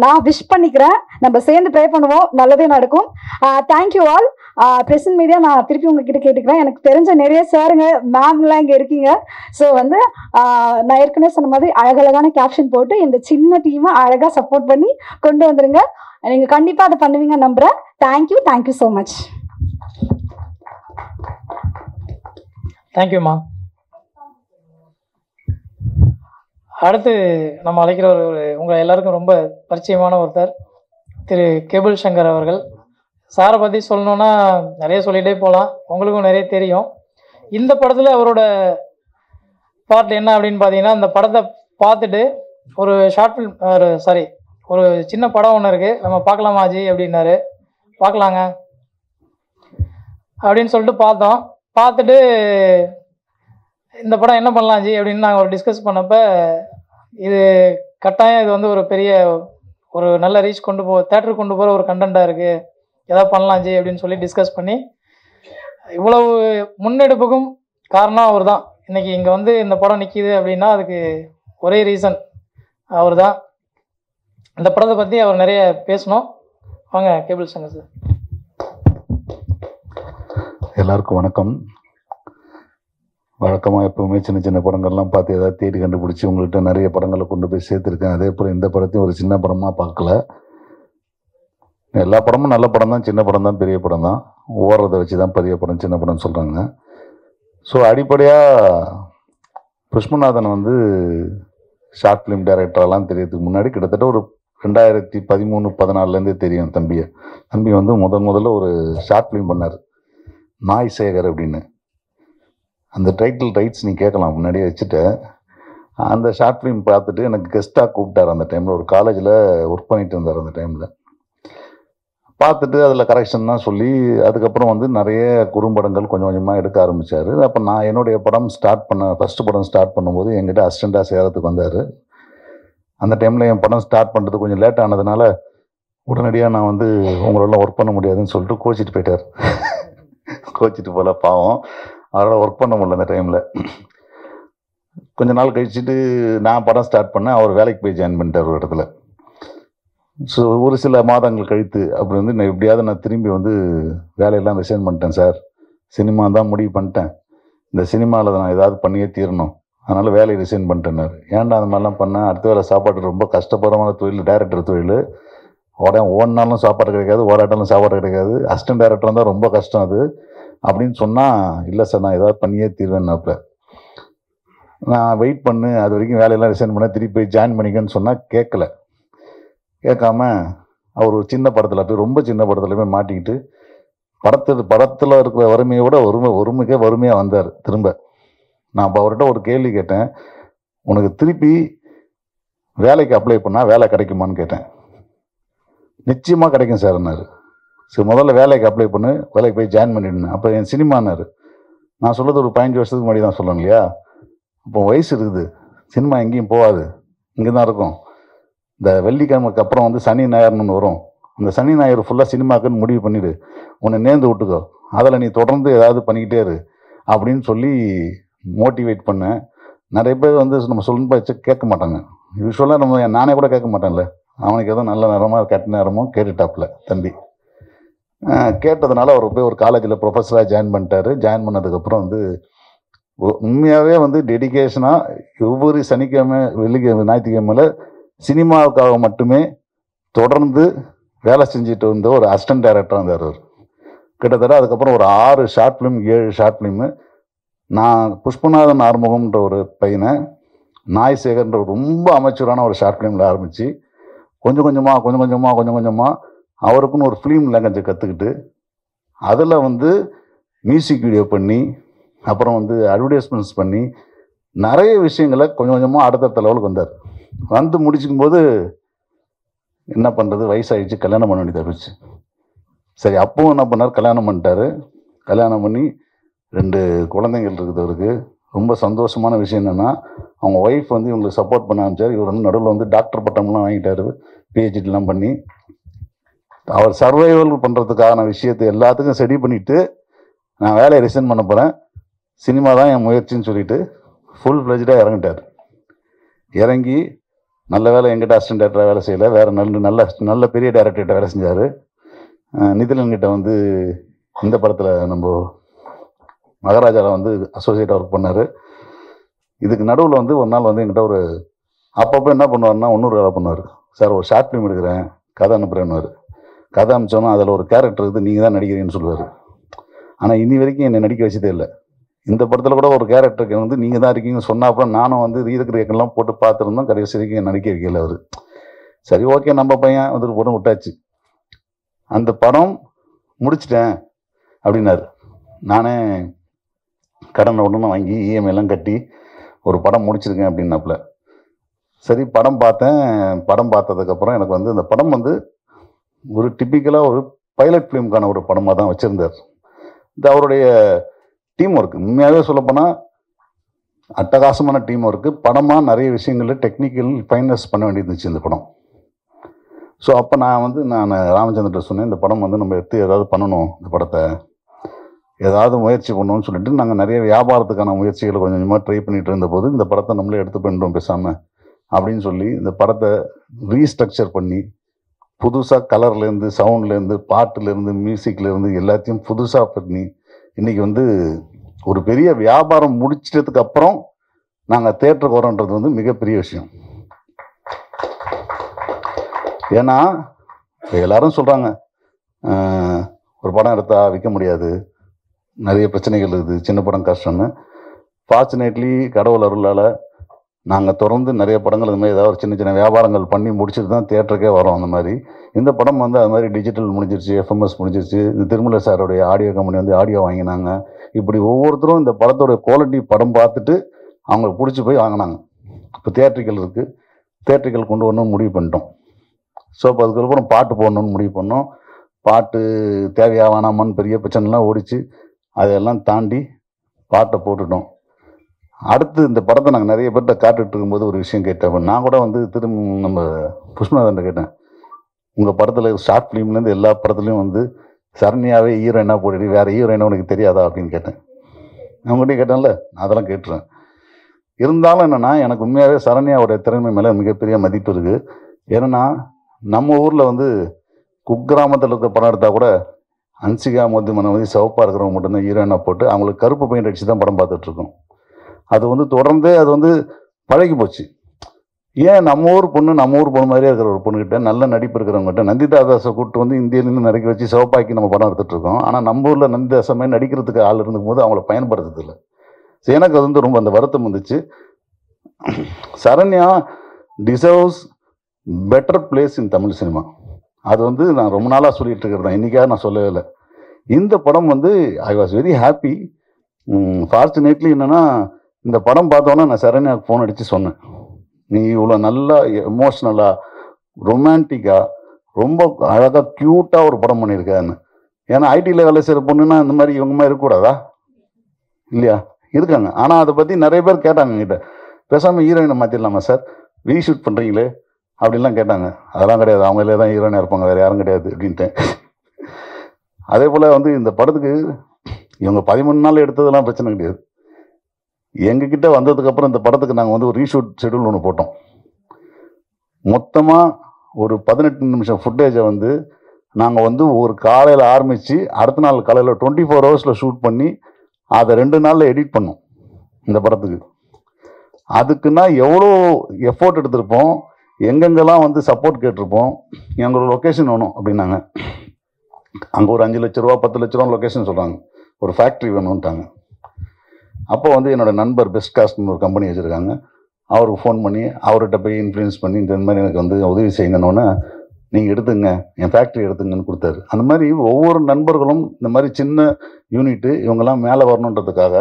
நான் விஷ் பண்ணிக்கிறேன். நம்ம சேர்ந்து ப்ரே பண்ணுவோம், நல்லதே நடக்கும். Thank you all. பிரசன்ட் மீடியா நான் திருப்பி உங்ககிட்ட கேட்டுக்கிறேன். எனக்கு தெரிஞ்ச நிறைய சாருங்க மேம்லாம் இங்கே இருக்கீங்க. ஸோ வந்து நான் ஏற்கனவே சொன்ன மாதிரி அழகழகான கேப்ஷன் போட்டு இந்த சின்ன டீமை அழகாக சப்போர்ட் பண்ணி கொண்டு வந்துடுங்க. நீங்கள் கண்டிப்பாக அதை பண்ணுவீங்க நம்புகிறேன். Thank you so much. தேங்க்யூம்மா. அடுத்து நம்ம அழைக்கிற ஒரு உங்கள் எல்லாருக்கும் ரொம்ப பரிச்சயமான ஒருத்தர் திரு கேபிள் சங்கர் அவர்கள். சாரை பற்றி சொல்லணுன்னா நிறைய சொல்லிகிட்டே போகலாம், உங்களுக்கும் நிறைய தெரியும். இந்த படத்தில் அவரோட பார்ட் என்ன அப்படின்னு பார்த்தீங்கன்னா, இந்த படத்தை பார்த்துட்டு ஒரு ஷார்ட் ஃபில்ம் ஒரு சின்ன படம் ஒன்று இருக்குது, நம்ம பார்க்கலாமா அஜி அப்படின்னாரு. பார்க்கலாங்க அப்படின்னு சொல்லிட்டு பார்த்தோம். பார்த்துட்டு இந்த படம் என்ன பண்ணலாம் ஜி அப்படின்னு நாங்கள் ஒரு டிஸ்கஸ் பண்ணப்போ, இது கட்டாயம் இது வந்து ஒரு பெரிய ஒரு நல்ல ரீச் தேட்டருக்கு கொண்டு போகிற ஒரு கண்டென்ட்டாக இருக்குது, எதாவது பண்ணலாம் ஜி அப்படின்னு சொல்லி டிஸ்கஸ் பண்ணி, இவ்வளவு முன்னெடுப்புக்கும் காரணம் அவர் தான். இன்றைக்கி இங்கே வந்து இந்த படம் நிற்கிது அப்படின்னா அதுக்கு ஒரே ரீசன் அவர் தான். இந்த படத்தை பற்றி அவர் நிறைய பேசணும். வாங்க கேபிள் சங்கர் சார். எல்லாருக்கும் வணக்கம். வழக்கமாக எப்போவுமே சின்ன சின்ன படங்கள்லாம் பார்த்து ஏதாவது தேடி கண்டுபிடிச்சி உங்கள்கிட்ட நிறைய படங்களை கொண்டு போய் சேர்த்துருக்கேன். அதே போல் இந்த படத்தையும் ஒரு சின்ன படமாக பார்க்கல. எல்லா படமும் நல்ல படம் தான், சின்ன படம் தான், பெரிய படம் தான், ஓடுறதை வச்சு தான் பெரிய படம் சின்ன படம்னு சொல்கிறாங்க. ஸோ அடிப்படையாக புஷ்பநாதன் வந்து ஷார்ட் ஃபிலிம் டைரக்டரெல்லாம் தெரியறதுக்கு முன்னாடி கிட்டத்தட்ட ஒரு 2013-14 தெரியும் தம்பியை. தம்பி வந்து முதல்ல ஒரு ஷார்ட் ஃபிலிம் பண்ணார், நாய் சேகர் அப்படின்னு. அந்த ரைட்ஸ் நீ கேட்கலாம், முன்னாடியே வச்சுட்டேன். அந்த ஷார்ட் ஃபிலிம் பார்த்துட்டு எனக்கு கெஸ்ட்டாக கூப்பிட்டார். அந்த டைமில் ஒரு காலேஜில் ஒர்க் பண்ணிட்டு இருந்தார். அந்த டைமில் பார்த்துட்டு அதில் கரெக்ஷன் தான் சொல்லி, அதுக்கப்புறம் வந்து நிறைய குறும்படங்கள் கொஞ்சம் கொஞ்சமாக எடுக்க ஆரம்பித்தார். அப்போ நான் என்னுடைய படம் ஃபஸ்ட்டு படம் ஸ்டார்ட் பண்ணும்போது என்கிட்ட அசிஸ்டண்ட்டாக சேரத்துக்கு வந்தார். அந்த டைமில் என் படம் ஸ்டார்ட் பண்ணுறது கொஞ்சம் லேட் ஆனதுனால உடனடியாக நான் வந்து உங்களெல்லாம் ஒர்க் பண்ண முடியாதுன்னு சொல்லிட்டு கோச்சிட்டு போயிட்டார். கோச்சிட்டு போல பாவம், அவரால் ஒர்க் பண்ண முடியல. அந்த டைமில் கொஞ்ச நாள் கழிச்சுட்டு நான் படம் ஸ்டார்ட் பண்ணேன். அவர் வேலைக்கு போய் ஜாயின் பண்ணிட்டார் ஒரு இடத்துல. ஸோ ஒரு சில மாதங்கள் கழித்து அப்படி வந்து நான் எப்படியாவது நான் திரும்பி வந்து வேலையெல்லாம் ரிசைன் பண்ணிட்டேன் சார், சினிமா தான் முடிவு பண்ணிட்டேன், இந்த சினிமாவில் நான் ஏதாவது பண்ணியே தீரணும், அதனால் வேலையை ரிசைன் பண்ணிட்டேன்னாரு. ஏன்டா அந்த மாதிரிலாம் பண்ணேன், அடுத்த வேலை சாப்பாடு ரொம்ப கஷ்டப்படுறமான தொழில், டைரக்டர் தொழில். ஓடினாலும் சாப்பாடு கிடைக்காது, ஓடாட்டாலும் சாப்பாடு கிடைக்காது, அசிஸ்டன்ட் டைரக்டர் தான் ரொம்ப கஷ்டம் அது அப்படின்னு சொன்னால், இல்லை சார் நான் ஏதாவது பண்ணியே தீர்வேன்னாப்புல. நான் வெயிட் பண்ணு, அது வரைக்கும் வேலையெல்லாம் ரிசைன் பண்ண, திருப்பி போய் ஜாயின் பண்ணிக்கன்னு சொன்னால் கேட்காம அவர் ஒரு சின்ன படத்தில் போய், ரொம்ப சின்ன படத்தில் போய் மாட்டிக்கிட்டு படத்தில் இருக்கிற வறுமையோட வறுமையாக வந்தார் திரும்ப. நான் அப்போ அவர்கிட்ட ஒரு கேள்வி கேட்டேன், உனக்கு திருப்பி வேலைக்கு அப்ளை பண்ணால் வேலை கிடைக்குமான்னு கேட்டேன். நிச்சயமாக கிடைக்கும் சார்னாரு. சரி முதல்ல வேலைக்கு அப்ளை பண்ணு, வேலைக்கு போய் ஜாயின் பண்ணிடுனேன். அப்போ என் சினிமானாரு. நான் சொல்கிறது ஒரு 15 வருஷத்துக்கு முன்னாடி தான் சொல்லணும் இல்லையா. இப்போ வயசு இருக்குது, சினிமா எங்கேயும் போகாது, இங்கே தான் இருக்கும். இந்த வெள்ளிக்கிழமைக்கு அப்புறம் வந்து சனி ஞாயிறுன்னு வரும். அந்த சனி ஞாயிறு ஃபுல்லாக சினிமாக்குன்னு முடிவு பண்ணிவிடு, உன்னை நேர்ந்து விட்டுக்கோ, அதில் நீ தொடர்ந்து ஏதாவது பண்ணிக்கிட்டே இரு அப்படின்னு சொல்லி மோட்டிவேட் பண்ணேன். நிறைய பேர் வந்து நம்ம சொல்லணும் போச்சு கேட்க மாட்டாங்க. யூஸ்வலாக நானே கூட கேட்க மாட்டேன்ல. அவனுக்கு எதுவும் நல்ல நேரமாக கெட்ட நேரமோ கேட்டுட்டாப்புல தம்பி. கேட்டதுனால அவர் போய் ஒரு காலேஜில் ப்ரொஃபஸராக ஜாயின் பண்ணிட்டாரு. ஜாயின் பண்ணதுக்கப்புறம் வந்து உண்மையாகவே வந்து டெடிக்கேஷனாக ஒவ்வொரு சனிக்கிழமை வெள்ளிக்கிழமை ஞாயிற்றுக்கிழமையில் சினிமாவுக்காக மட்டுமே தொடர்ந்து வேலை செஞ்சுட்டு வந்த ஒரு அசிஸ்டன்ட் டைரக்டராக இருந்தார் அவர். கிட்டத்தட்ட அதுக்கப்புறம் ஒரு 6 ஷார்ட் ஃபிலிம் 7 ஷார்ட் ஃபிலிமு. நான் புஷ்பநாதன் ஆறுமுகம்ன்ற ஒரு பையனை நாய் சேகர்ன்ற ரொம்ப அமைச்சரான ஒரு ஷார்ட் ஃபிலிமில் ஆரம்பித்து கொஞ்சம் கொஞ்சமாக அவருக்குன்னு ஒரு ஃபிலிம் லாங்குவேஜை கற்றுக்கிட்டு அதில் வந்து மியூசிக் வீடியோ பண்ணி அப்புறம் வந்து அட்வர்டைஸ்மெண்ட்ஸ் பண்ணி நிறைய விஷயங்களை கொஞ்சம் கொஞ்சமாக அடுத்தடுத்த லெவலுக்கு வந்தார். வந்து முடிச்சுக்கும் போது என்ன பண்ணுறது, வயசாகிடுச்சு, கல்யாணம் பண்ண வேண்டியதாக போச்சு. சரி அப்பவும் என்ன பண்ணார், கல்யாணம் பண்ணிட்டாரு. கல்யாணம் பண்ணி 2 குழந்தைகள் இருக்குது அவருக்கு. ரொம்ப சந்தோஷமான விஷயம் என்னென்னா அவங்க ஒய்ஃப் வந்து இவங்களுக்கு சப்போர்ட் பண்ண ஆரம்பிச்சார். இவர் வந்து நடுவில் வந்து டாக்டர் பட்டம்லாம் வாங்கிட்டார், பிஹெச்டிலாம் பண்ணி. அவர் சர்வைவல் பண்ணுறதுக்கான விஷயத்தை எல்லாத்துக்கும் ரெடி பண்ணிவிட்டு நான் வேலையை ரிசைன் பண்ண போகிறேன், சினிமா தான் என் முயற்சின்னு சொல்லிட்டு ஃபுல் ஃப்ளெஜ்டாக இறங்கிட்டார். இறங்கி நல்ல வேலை எங்கிட்ட அசிஸ்டன்ட் டேரக்டராக வேலை செய்யலை, வேறு நல்ல பெரிய டேரக்டர்கிட்ட வேலை செஞ்சார். நிதிலன்கிட்ட வந்து இந்த படத்தில் நம்ம மகாராஜாவில் வந்து அசோசியேட்டாக ஒர்க் பண்ணார். இதுக்கு நடுவில் வந்து ஒரு நாள் வந்து எங்கிட்ட ஒரு அப்பப்போ என்ன பண்ணுவார்னா இன்னொரு வேலை பண்ணுவார். சார் ஒரு ஷார்ட் ஃபிலிம் எடுக்கிறேன், கதை அனுப்புகிறேன்னுவார். கதை அனுப்பிச்சோன்னா அதில் ஒரு கேரக்டர் இருக்குது, நீங்கள் தான் நடிக்கிறீங்கன்னு சொல்லுவார். ஆனால் இன்னி வரைக்கும் என்னை நடிக்க வச்சதே இல்லை. இந்த படத்தில் கூட ஒரு கேரக்டருக்கு வந்து நீங்கள் தான் இருக்கீங்கன்னு சொன்னால் அப்புறம் நானும் வந்து ரீதக்கிரேக்கெல்லாம் போட்டு பார்த்துருந்தோம். கடைசி வரைக்கும் நடிக்க வைக்கல அவர். சரி ஓகே நம்ம பையன் வந்துட்டு போட்டு விட்டாச்சு. அந்த படம் முடிச்சிட்டேன் அப்படின்னாரு. நானே கடனை உடனே வாங்கி இஎம்ஐலாம் கட்டி ஒரு படம் முடிச்சிருக்கேன் அப்படின்னாப்புல. சரி படம் பார்த்தேன். படம் பார்த்ததுக்கப்புறம் எனக்கு வந்து இந்த படம் வந்து ஒரு டிப்பிக்கலாக ஒரு பைலட் ஃபிலிமுக்கான ஒரு படமாக தான் வச்சுருந்தார். இது அவருடைய டீம் ஒர்க்கு. உண்மையாகவே சொல்லப்போனால் அட்டகாசமான டீம் ஒர்க்கு. படமாக நிறைய விஷயங்களில் டெக்னிக்கல் ஃபைனஸ் பண்ண வேண்டியிருந்துச்சு இந்த படம். ஸோ அப்போ நான் ராமச்சந்திரன் சொன்னேன், இந்த படம் வந்து நம்ம எடுத்து ஏதாவது பண்ணணும், இந்த படத்தை ஏதாவது முயற்சி பண்ணணும்னு சொல்லிட்டு நாங்கள் நிறைய வியாபாரத்துக்கான முயற்சிகளை கொஞ்சம் கொஞ்சமாக ட்ரை பண்ணிகிட்டு இருந்தபோது இந்த படத்தை நம்மளே எடுத்து பண்ணிட்டோம் பேசாமல் அப்படின்னு சொல்லி இந்த படத்தை ரீஸ்ட்ரக்சர் பண்ணி புதுசாக கலர்லேருந்து சவுண்ட்லேருந்து பாட்டுலேருந்து மியூசிக்லேருந்து எல்லாத்தையும் புதுசாக பண்ணி இன்றைக்கி வந்து ஒரு பெரிய வியாபாரம் முடிச்சிட்டதுக்கு அப்புறம் நாங்கள் தேட்டருக்கு வரோன்றது வந்து மிகப்பெரிய விஷயம். ஏன்னா எல்லாரும் சொல்கிறாங்க ஒரு படம் எடுத்தால் விற்க முடியாது, நிறைய பிரச்சனைகள் இருக்குது, சின்ன படம் கஷ்டம்னு. ஃபார்ச்சுனேட்லி கடவுள் அருளால் நாங்கள் தொடர்ந்து நிறைய படங்கள் இந்த மாதிரி ஏதாவது ஒரு சின்ன சின்ன வியாபாரங்கள் பண்ணி முடிச்சுட்டு தான் தியேட்டருக்கே வரோம். அந்த மாதிரி இந்த படம் வந்து அது மாதிரி டிஜிட்டல் முடிஞ்சிருச்சு, எஃப்எம்எஸ் முடிஞ்சிருச்சு. இந்த திருமலை சாரோடைய ஆடியோ கம்பெனி வந்து ஆடியோ வாங்கினாங்க. இப்படி ஒவ்வொருத்தரும் இந்த படத்தோட குவாலிட்டி படம் பார்த்துட்டு அவங்களுக்கு பிடிச்சி போய் வாங்கினாங்க. இப்போ தியேட்டர்கள் இருக்குது, தியேட்டர்கள் கொண்டு வரணும்னு முடிவு பண்ணிட்டோம். ஸோ இப்போ அதுக்கப்புறம் பாட்டு போடணும்னு முடிவு பண்ணோம். பாட்டு தேவையா வேணாமான்னு பெரிய பிரச்சனைலாம் ஓடிச்சு. அதையெல்லாம் தாண்டி பாட்டை போட்டுட்டோம். அடுத்து இந்த படத்தை நாங்கள் நிறைய பேர்கிட்ட காட்டுட்டு இருக்கும்போது ஒரு விஷயம் கேட்டேன். நான் கூட வந்து நம்ம புஷ்பநாதன் கேட்டேன், உங்கள் படத்தில் ஷார்ட் ஃபிலிம்லேருந்து எல்லா படத்துலையும் வந்து சரண்யாவே ஹீரோயினாக போட்டுட்டு வேறு ஹீரோயினா உனக்கு தெரியாதா அப்படின்னு கேட்டேன். அவங்ககிட்ட கேட்டேன்ல, நான் அதெல்லாம் கேட்டுறேன். இருந்தாலும் என்னென்னா எனக்கு உண்மையாகவே சரண்யாவுடைய திறமை மேலே மிகப்பெரிய மதிப்பு இருக்குது. ஏன்னா நம்ம ஊரில் வந்து குக்கிராமத்தில் இருக்கிற படம் எடுத்தால் கூட அன்சிகா மோதிமனை சிவப்பாக இருக்கிறவங்க மட்டும்தான் ஹீரோயினாக போட்டு அவங்களுக்கு கருப்பு பெயிண்ட் அடித்து தான் படம் பார்த்துட்ருக்கோம். அது வந்து தொடர்ந்து அது வந்து பழகி போச்சு. ஏன் நம்ம ஊர் பொண்ணு மாதிரியே இருக்கிற ஒரு பொண்ணுக்கிட்ட நல்ல நடிப்பு இருக்கிறவங்ககிட்ட நந்திதா தாஸை கூப்பிட்டு வந்து இந்தியிலேருந்து நடிக்க வச்சு சிவப்பாக்கி நம்ம படம் எடுத்துகிட்ருக்கோம். ஆனால் நம்ம ஊரில் நந்திதாசமே நடிக்கிறதுக்கு ஆள் இருக்கும்போது அவங்கள பயன்படுத்துறதில்லை. ஸோ எனக்கு அது வந்து ரொம்ப அந்த வருத்தம் வந்துச்சு. சரண்யா டிசர்வ்ஸ் பெட்டர் பிளேஸ் இன் தமிழ் சினிமா. அது வந்து நான் ரொம்ப நாளாக சொல்லிகிட்டு இருக்கிறது தான், இன்றைக்காக நான் சொல்லவே இல்லை. இந்த படம் வந்து I was very happy. Fortunately என்னென்னா இந்த படம் பார்த்தோன்னா நான் சரண்யாவுக்கு ஃபோன் அடித்து சொன்னேன், நீ இவ்வளோ நல்லா எமோஷ்னலாக ரொமான்டிக்காக ரொம்ப அழகாக க்யூட்டாக ஒரு படம் பண்ணியிருக்காருன்னு. ஏன்னா ஐடியில் வேலை செய்கிற பொண்ணுன்னா இந்த மாதிரி இவங்க மாதிரி இருக்கக்கூடாதா? இல்லையா? இருக்காங்க. ஆனால் அதை பற்றி நிறைய பேர் கேட்டாங்க என்கிட்ட, பேசாமல் ஹீரோயினை மாற்றிடலாமா சார், ரீஷூட் பண்ணுறீங்களே அப்படின்லாம் கேட்டாங்க. அதெல்லாம் கிடையாது, அவங்களே தான் ஹீரோயினாக இருப்பாங்க, வேறு யாரும் கிடையாது அப்படின்ட்டு. அதே போல் வந்து இந்த படத்துக்கு இவங்க 13 நாள் எடுத்ததெல்லாம் பிரச்சனை கிடையாது. எங்ககிட்ட வந்ததுக்கப்புறம் இந்த படத்துக்கு நாங்கள் வந்து ஒரு ரீஷூட் ஷெடியூல் ஒன்று போட்டோம். மொத்தமாக ஒரு 18 நிமிஷம் ஃபுட்டேஜை வந்து நாங்கள் வந்து ஒரு காலையில் ஆரம்பித்து அடுத்த நாள் காலையில் 24 ஹவர்ஸில் ஷூட் பண்ணி அதை 2 நாளில் எடிட் பண்ணோம் இந்த படத்துக்கு. அதுக்குன்னா எவ்வளோ எஃபோர்ட் எடுத்திருப்போம், எங்கெங்கெல்லாம் வந்து சப்போர்ட் கேட்டிருப்போம். எங்களோட லொக்கேஷன் வேணும் அப்படின்னாங்க. அங்கே ஒரு 5 லட்ச ரூபா 10 லட்ச ரூபா லொக்கேஷன் சொல்கிறாங்க, ஒரு ஃபேக்ட்ரி வேணும்ட்டாங்க. அப்போ வந்து என்னோட நண்பர் பெஸ்ட் காஸ்ட்னு ஒரு கம்பெனி வச்சுருக்காங்க, அவருக்கு ஃபோன் பண்ணி அவர்கிட்ட போய் இன்ஃப்ளூயன்ஸ் பண்ணி இந்த மாதிரி எனக்கு வந்து உதவி செய்யுங்கன்னு, நீங்கள் எடுத்துங்க என் ஃபேக்ட்ரி எடுத்துங்கன்னு கொடுத்தாரு. அந்த மாதிரி ஒவ்வொரு நண்பர்களும் இந்த மாதிரி சின்ன யூனிட்டு இவங்கெல்லாம் மேலே வரணுன்றதுக்காக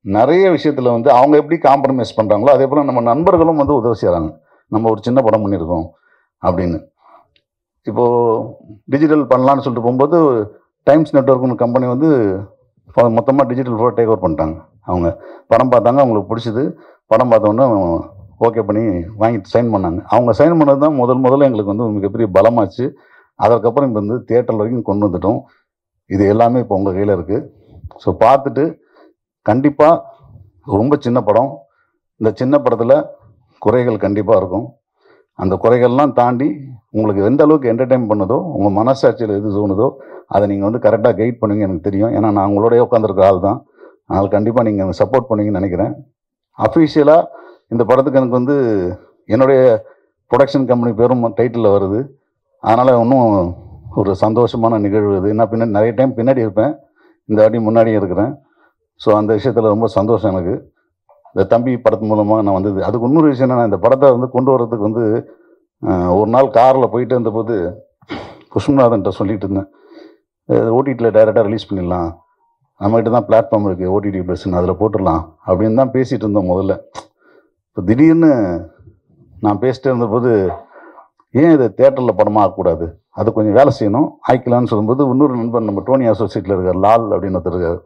நிறைய விஷயத்தில் வந்து அவங்க எப்படி காம்ப்ரமைஸ் பண்ணுறாங்களோ அதே போல் நம்ம நண்பர்களும் வந்து உதவி செய்கிறாங்க. நம்ம ஒரு சின்ன படம் பண்ணியிருக்கோம் அப்படின்னு. இப்போது டிஜிட்டல் பண்ணலான்னு சொல்லிட்டு போகும்போது டைம்ஸ் நெட்வொர்க்னு கம்பெனி வந்து மொத்தமாக டிஜிட்டல் ஃபோட்டோ டேக் ஓவர் பண்ணிட்டாங்க. அவங்க படம் பார்த்தாங்க, அவங்களுக்கு பிடிச்சது, படம் பார்த்தோன்னே ஓகே பண்ணி வாங்கிட்டு சைன் பண்ணாங்க. அவங்க சைன் பண்ணது தான் முதல்ல எங்களுக்கு வந்து மிகப்பெரிய பலமாச்சு. அதற்கப்புறம் இப்போ வந்து தியேட்டர் வரைக்கும் கொண்டு வந்துட்டோம். இது எல்லாமே இப்போ உங்கள் கையில் இருக்குது. ஸோ பார்த்துட்டு கண்டிப்பாக ரொம்ப சின்ன படம், இந்த சின்ன படத்தில் குறைகள் கண்டிப்பாக இருக்கும். அந்த குறைகள்லாம் தாண்டி உங்களுக்கு எந்த அளவுக்கு என்டர்டெயின் பண்ணதோ, உங்கள் மனசாட்சியில் எது தோணுதோ அதை நீங்கள் வந்து கரெக்டாக கைட் பண்ணுவீங்க எனக்கு தெரியும். ஏன்னா நான் உங்களோடய உட்காந்துருக்க ஆள் தான். அதனால் கண்டிப்பாக நீங்கள் சப்போர்ட் பண்ணுவீங்கன்னு நினைக்கிறேன். அஃபிஷியலாக இந்த படத்துக்கு எனக்கு வந்து என்னுடைய ப்ரொடக்ஷன் கம்பெனி பேரும் டைட்டிலில் வருது. அதனால் இன்னும் ஒரு சந்தோஷமான நிகழ்வு இது. நான் பின்னாடி நிறைய டைம் பின்னாடி இருப்பேன், இந்த வாட்டி முன்னாடியும் இருக்கிறேன். ஸோ அந்த விஷயத்தில் ரொம்ப சந்தோஷம் எனக்கு. இந்த தம்பி படத்து மூலமாக நான் வந்தது. அதுக்கு இன்னொரு விஷயம் என்னென்னா, இந்த படத்தை வந்து கொண்டு வர்றதுக்கு வந்து ஒரு நாள் காரில் போயிட்டு இருந்தபோது புஷ்மநாதன்ட்ட சொல்லிட்டு இருந்தேன், ஓடிடியில் டைரெக்டாக ரிலீஸ் பண்ணிடலாம், நம்மகிட்ட தான் பிளாட்ஃபார்ம் இருக்குது ஓடிடி ப்ளஸ்ன்னு, அதில் போட்டுடலாம் அப்படின்னு தான் பேசிகிட்டு இருந்தோம் முதல்ல. இப்போ திடீர்னு நான் பேசிட்டு இருந்தபோது, ஏன் இதை தேட்டரில் படமாக ஆகக்கூடாது, அது கொஞ்சம் வேலை செய்யணும் ஆய்க்கலான்னு சொல்லும்போது, இன்னொரு நண்பர் நம்ம டோனி அசோசியேட்டில் இருக்கார் லால் அப்படின்னு ஒருத்தர் இருக்கார்.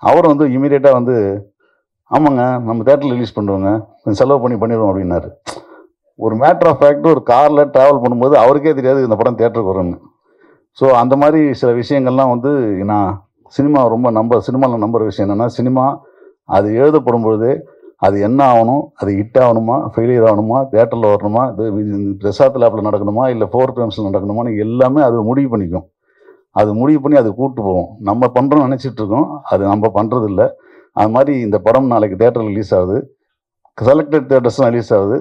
அவர் வந்து இமீடியட்டாக வந்து, ஆமாங்க நம்ம தேட்டரில் ரிலீஸ் பண்ணுவோங்க, கொஞ்சம் செலவு பண்ணிடுவோம் அப்படின்னாரு. ஒரு மேட்ரு ஆஃப் ஃபேக்ட், ஒரு காரில் ட்ராவல் பண்ணும்போது அவருக்கே தெரியாது இந்த படம் தேட்டருக்கு வரும்னு. ஸோ அந்த மாதிரி சில விஷயங்கள்லாம் வந்து நான் சினிமா ரொம்ப சினிமாவில் நம்புகிற விஷயம் என்னென்னா, சினிமா அது எழுதப்படும் பொழுது அது என்ன ஆகணும், அது ஹிட் ஆகணுமா, ஃபெயிலியர் ஆகணுமா, தேட்டரில் வரணுமா, இது பிரசாத் லேப்பில் நடக்கணுமா, இல்லை 4 ஃப்ரேம்ஸில் நடக்கணுமான்னு எல்லாமே அது முடிவு பண்ணிக்கும். அது முடிவு பண்ணி அது கூப்பிட்டு போவோம். நம்ம பண்ணுறோம்னு நினச்சிட்ருக்கோம், அது நம்ம பண்ணுறது இல்லை. அது மாதிரி இந்த படம் நாளைக்கு தேட்டரில் ரிலீஸ் ஆகுது, செலக்டட் தேட்டர்ஸ்லாம் ரிலீஸ் ஆகுது.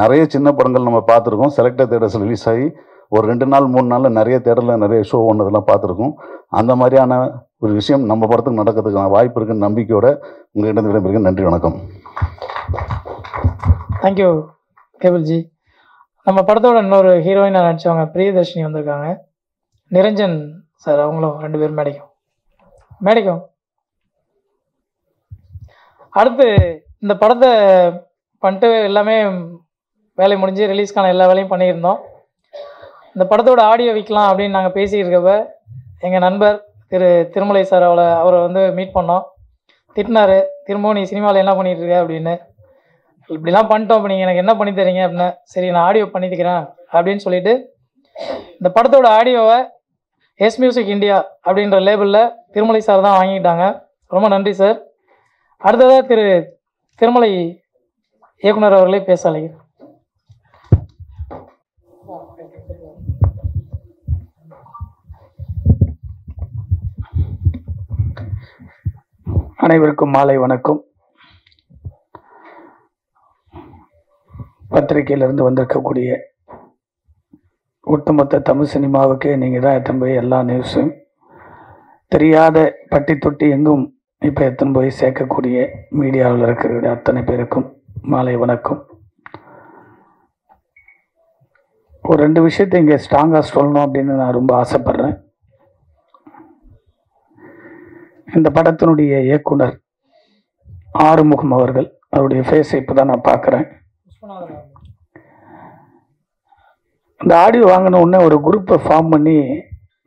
நிறைய சின்ன படங்கள் நம்ம பார்த்துருக்கோம், செலக்டட் தேட்டர்ஸ் ரிலீஸ் ஆகி ஒரு 2 நாள் 3 நாளில் நிறைய தேட்டரில் நிறைய ஷோ ஒன்றதெல்லாம் பார்த்துருக்கோம். அந்த மாதிரியான ஒரு விஷயம் நம்ம படத்துக்கு நடக்கிறதுக்கான வாய்ப்பு இருக்குன்னு நம்பிக்கையோட உங்கள்கிட்ட விடைபெறுகிறேன். நன்றி, வணக்கம். தேங்க்யூ கேபிள்ஜி. நம்ம படத்தோட இன்னொரு ஹீரோயினாக நடித்தவங்க பிரியதர்ஷினி வந்திருக்காங்க. நிரஞ்சன் சார் அவங்களும் 2 பேரும் மேடைக்கும். அடுத்து இந்த படத்தை பண்ணிட்டு எல்லாமே வேலை முடிஞ்சு ரிலீஸ்க்கான எல்லா வேலையும் பண்ணியிருந்தோம். இந்த படத்தோட ஆடியோ விற்கலாம் அப்படின்னு நாங்கள் பேசிக்கிட்டு இருக்கப்ப எங்கள் நண்பர் திருமலை சார் அவரை வந்து மீட் பண்ணோம். திட்டினார், திரும்பவும் நீ சினிமாவில் என்ன பண்ணிகிட்டு இருக்க அப்படின்னு. இப்படிலாம் பண்ணிட்டோம், இப்போ நீங்கள் எனக்கு என்ன பண்ணி தரீங்க அப்படின்னா, சரி நான் ஆடியோ பண்ணிக்கிறேன் அப்படின்னு சொல்லிட்டு இந்த படத்தோட ஆடியோவை எஸ் மியூசிக் இந்தியா அப்படின்ற லேபிளில் திருமலை சார் தான் வாங்கிட்டாங்க. ரொம்ப நன்றி சார். அடுத்ததாக திருமலை இயக்குனர் அவர்களே பேச அழைக்கிறேன். அனைவருக்கும் மாலை வணக்கம். பத்திரிகையிலிருந்து வந்திருக்கக்கூடிய ஒட்டுமொத்த தமிழ் சினிமாவுக்கு நீங்கள் தான் எத்தனை போய் எல்லா நியூஸும் தெரியாத பட்டி தொட்டி எங்கும் இப்போ எத்தனை போய் சேர்க்கக்கூடிய மீடியாவில் இருக்கிற அத்தனை பேருக்கும் மாலை வணக்கம். ஒரு 2 விஷயத்தை இங்கே ஸ்ட்ராங்காக சொல்லணும் அப்படின்னு நான் ரொம்ப ஆசைப்பட்றேன். இந்த படத்தினுடைய இயக்குனர் ஆறுமுகம் அவர்கள், அவருடைய ஃபேஸை இப்போ தான் நான் பார்க்குறேன். இந்த ஆடியோ வாங்கின உடனே ஒரு குரூப்பை ஃபார்ம் பண்ணி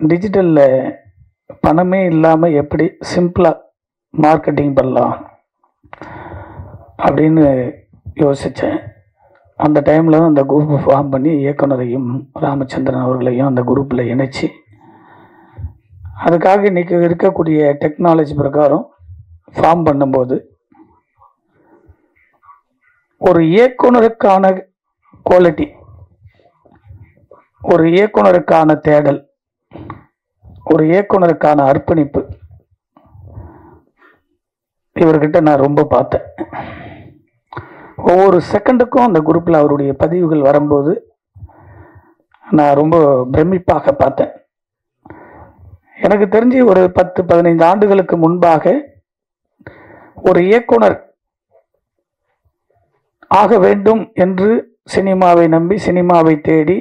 டிஜிட்டலில் பணமே இல்லாமல் எப்படி சிம்பிளாக மார்க்கெட்டிங் பண்ணலாம் அப்படின்னு யோசித்தேன். அந்த டைமில் தான் அந்த குரூப்பை ஃபார்ம் பண்ணி இயக்குனரையும் ராமச்சந்திரன் அவர்களையும் அந்த குரூப்பில் இணைச்சி, அதுக்காக இன்றைக்கி இருக்கக்கூடிய டெக்னாலஜி பிரகாரம் ஃபார்ம் பண்ணும்போது ஒரு இயக்குனருக்கான குவாலிட்டி, ஒரு இயக்குனருக்கான தேடல், ஒரு இயக்குனருக்கான அர்ப்பணிப்பு இவர்கிட்ட நான் ரொம்ப பார்த்தேன். ஒவ்வொரு செகண்டுக்கும் அந்த குரூப்பில் அவருடைய பதிவுகள் வரும்போது நான் ரொம்ப பிரமிப்பாக பார்த்தேன். எனக்கு தெரிஞ்சு ஒரு 10-15 ஆண்டுகளுக்கு முன்பாக ஒரு இயக்குனர் ஆக வேண்டும் என்று சினிமாவை நம்பி சினிமாவை தேடி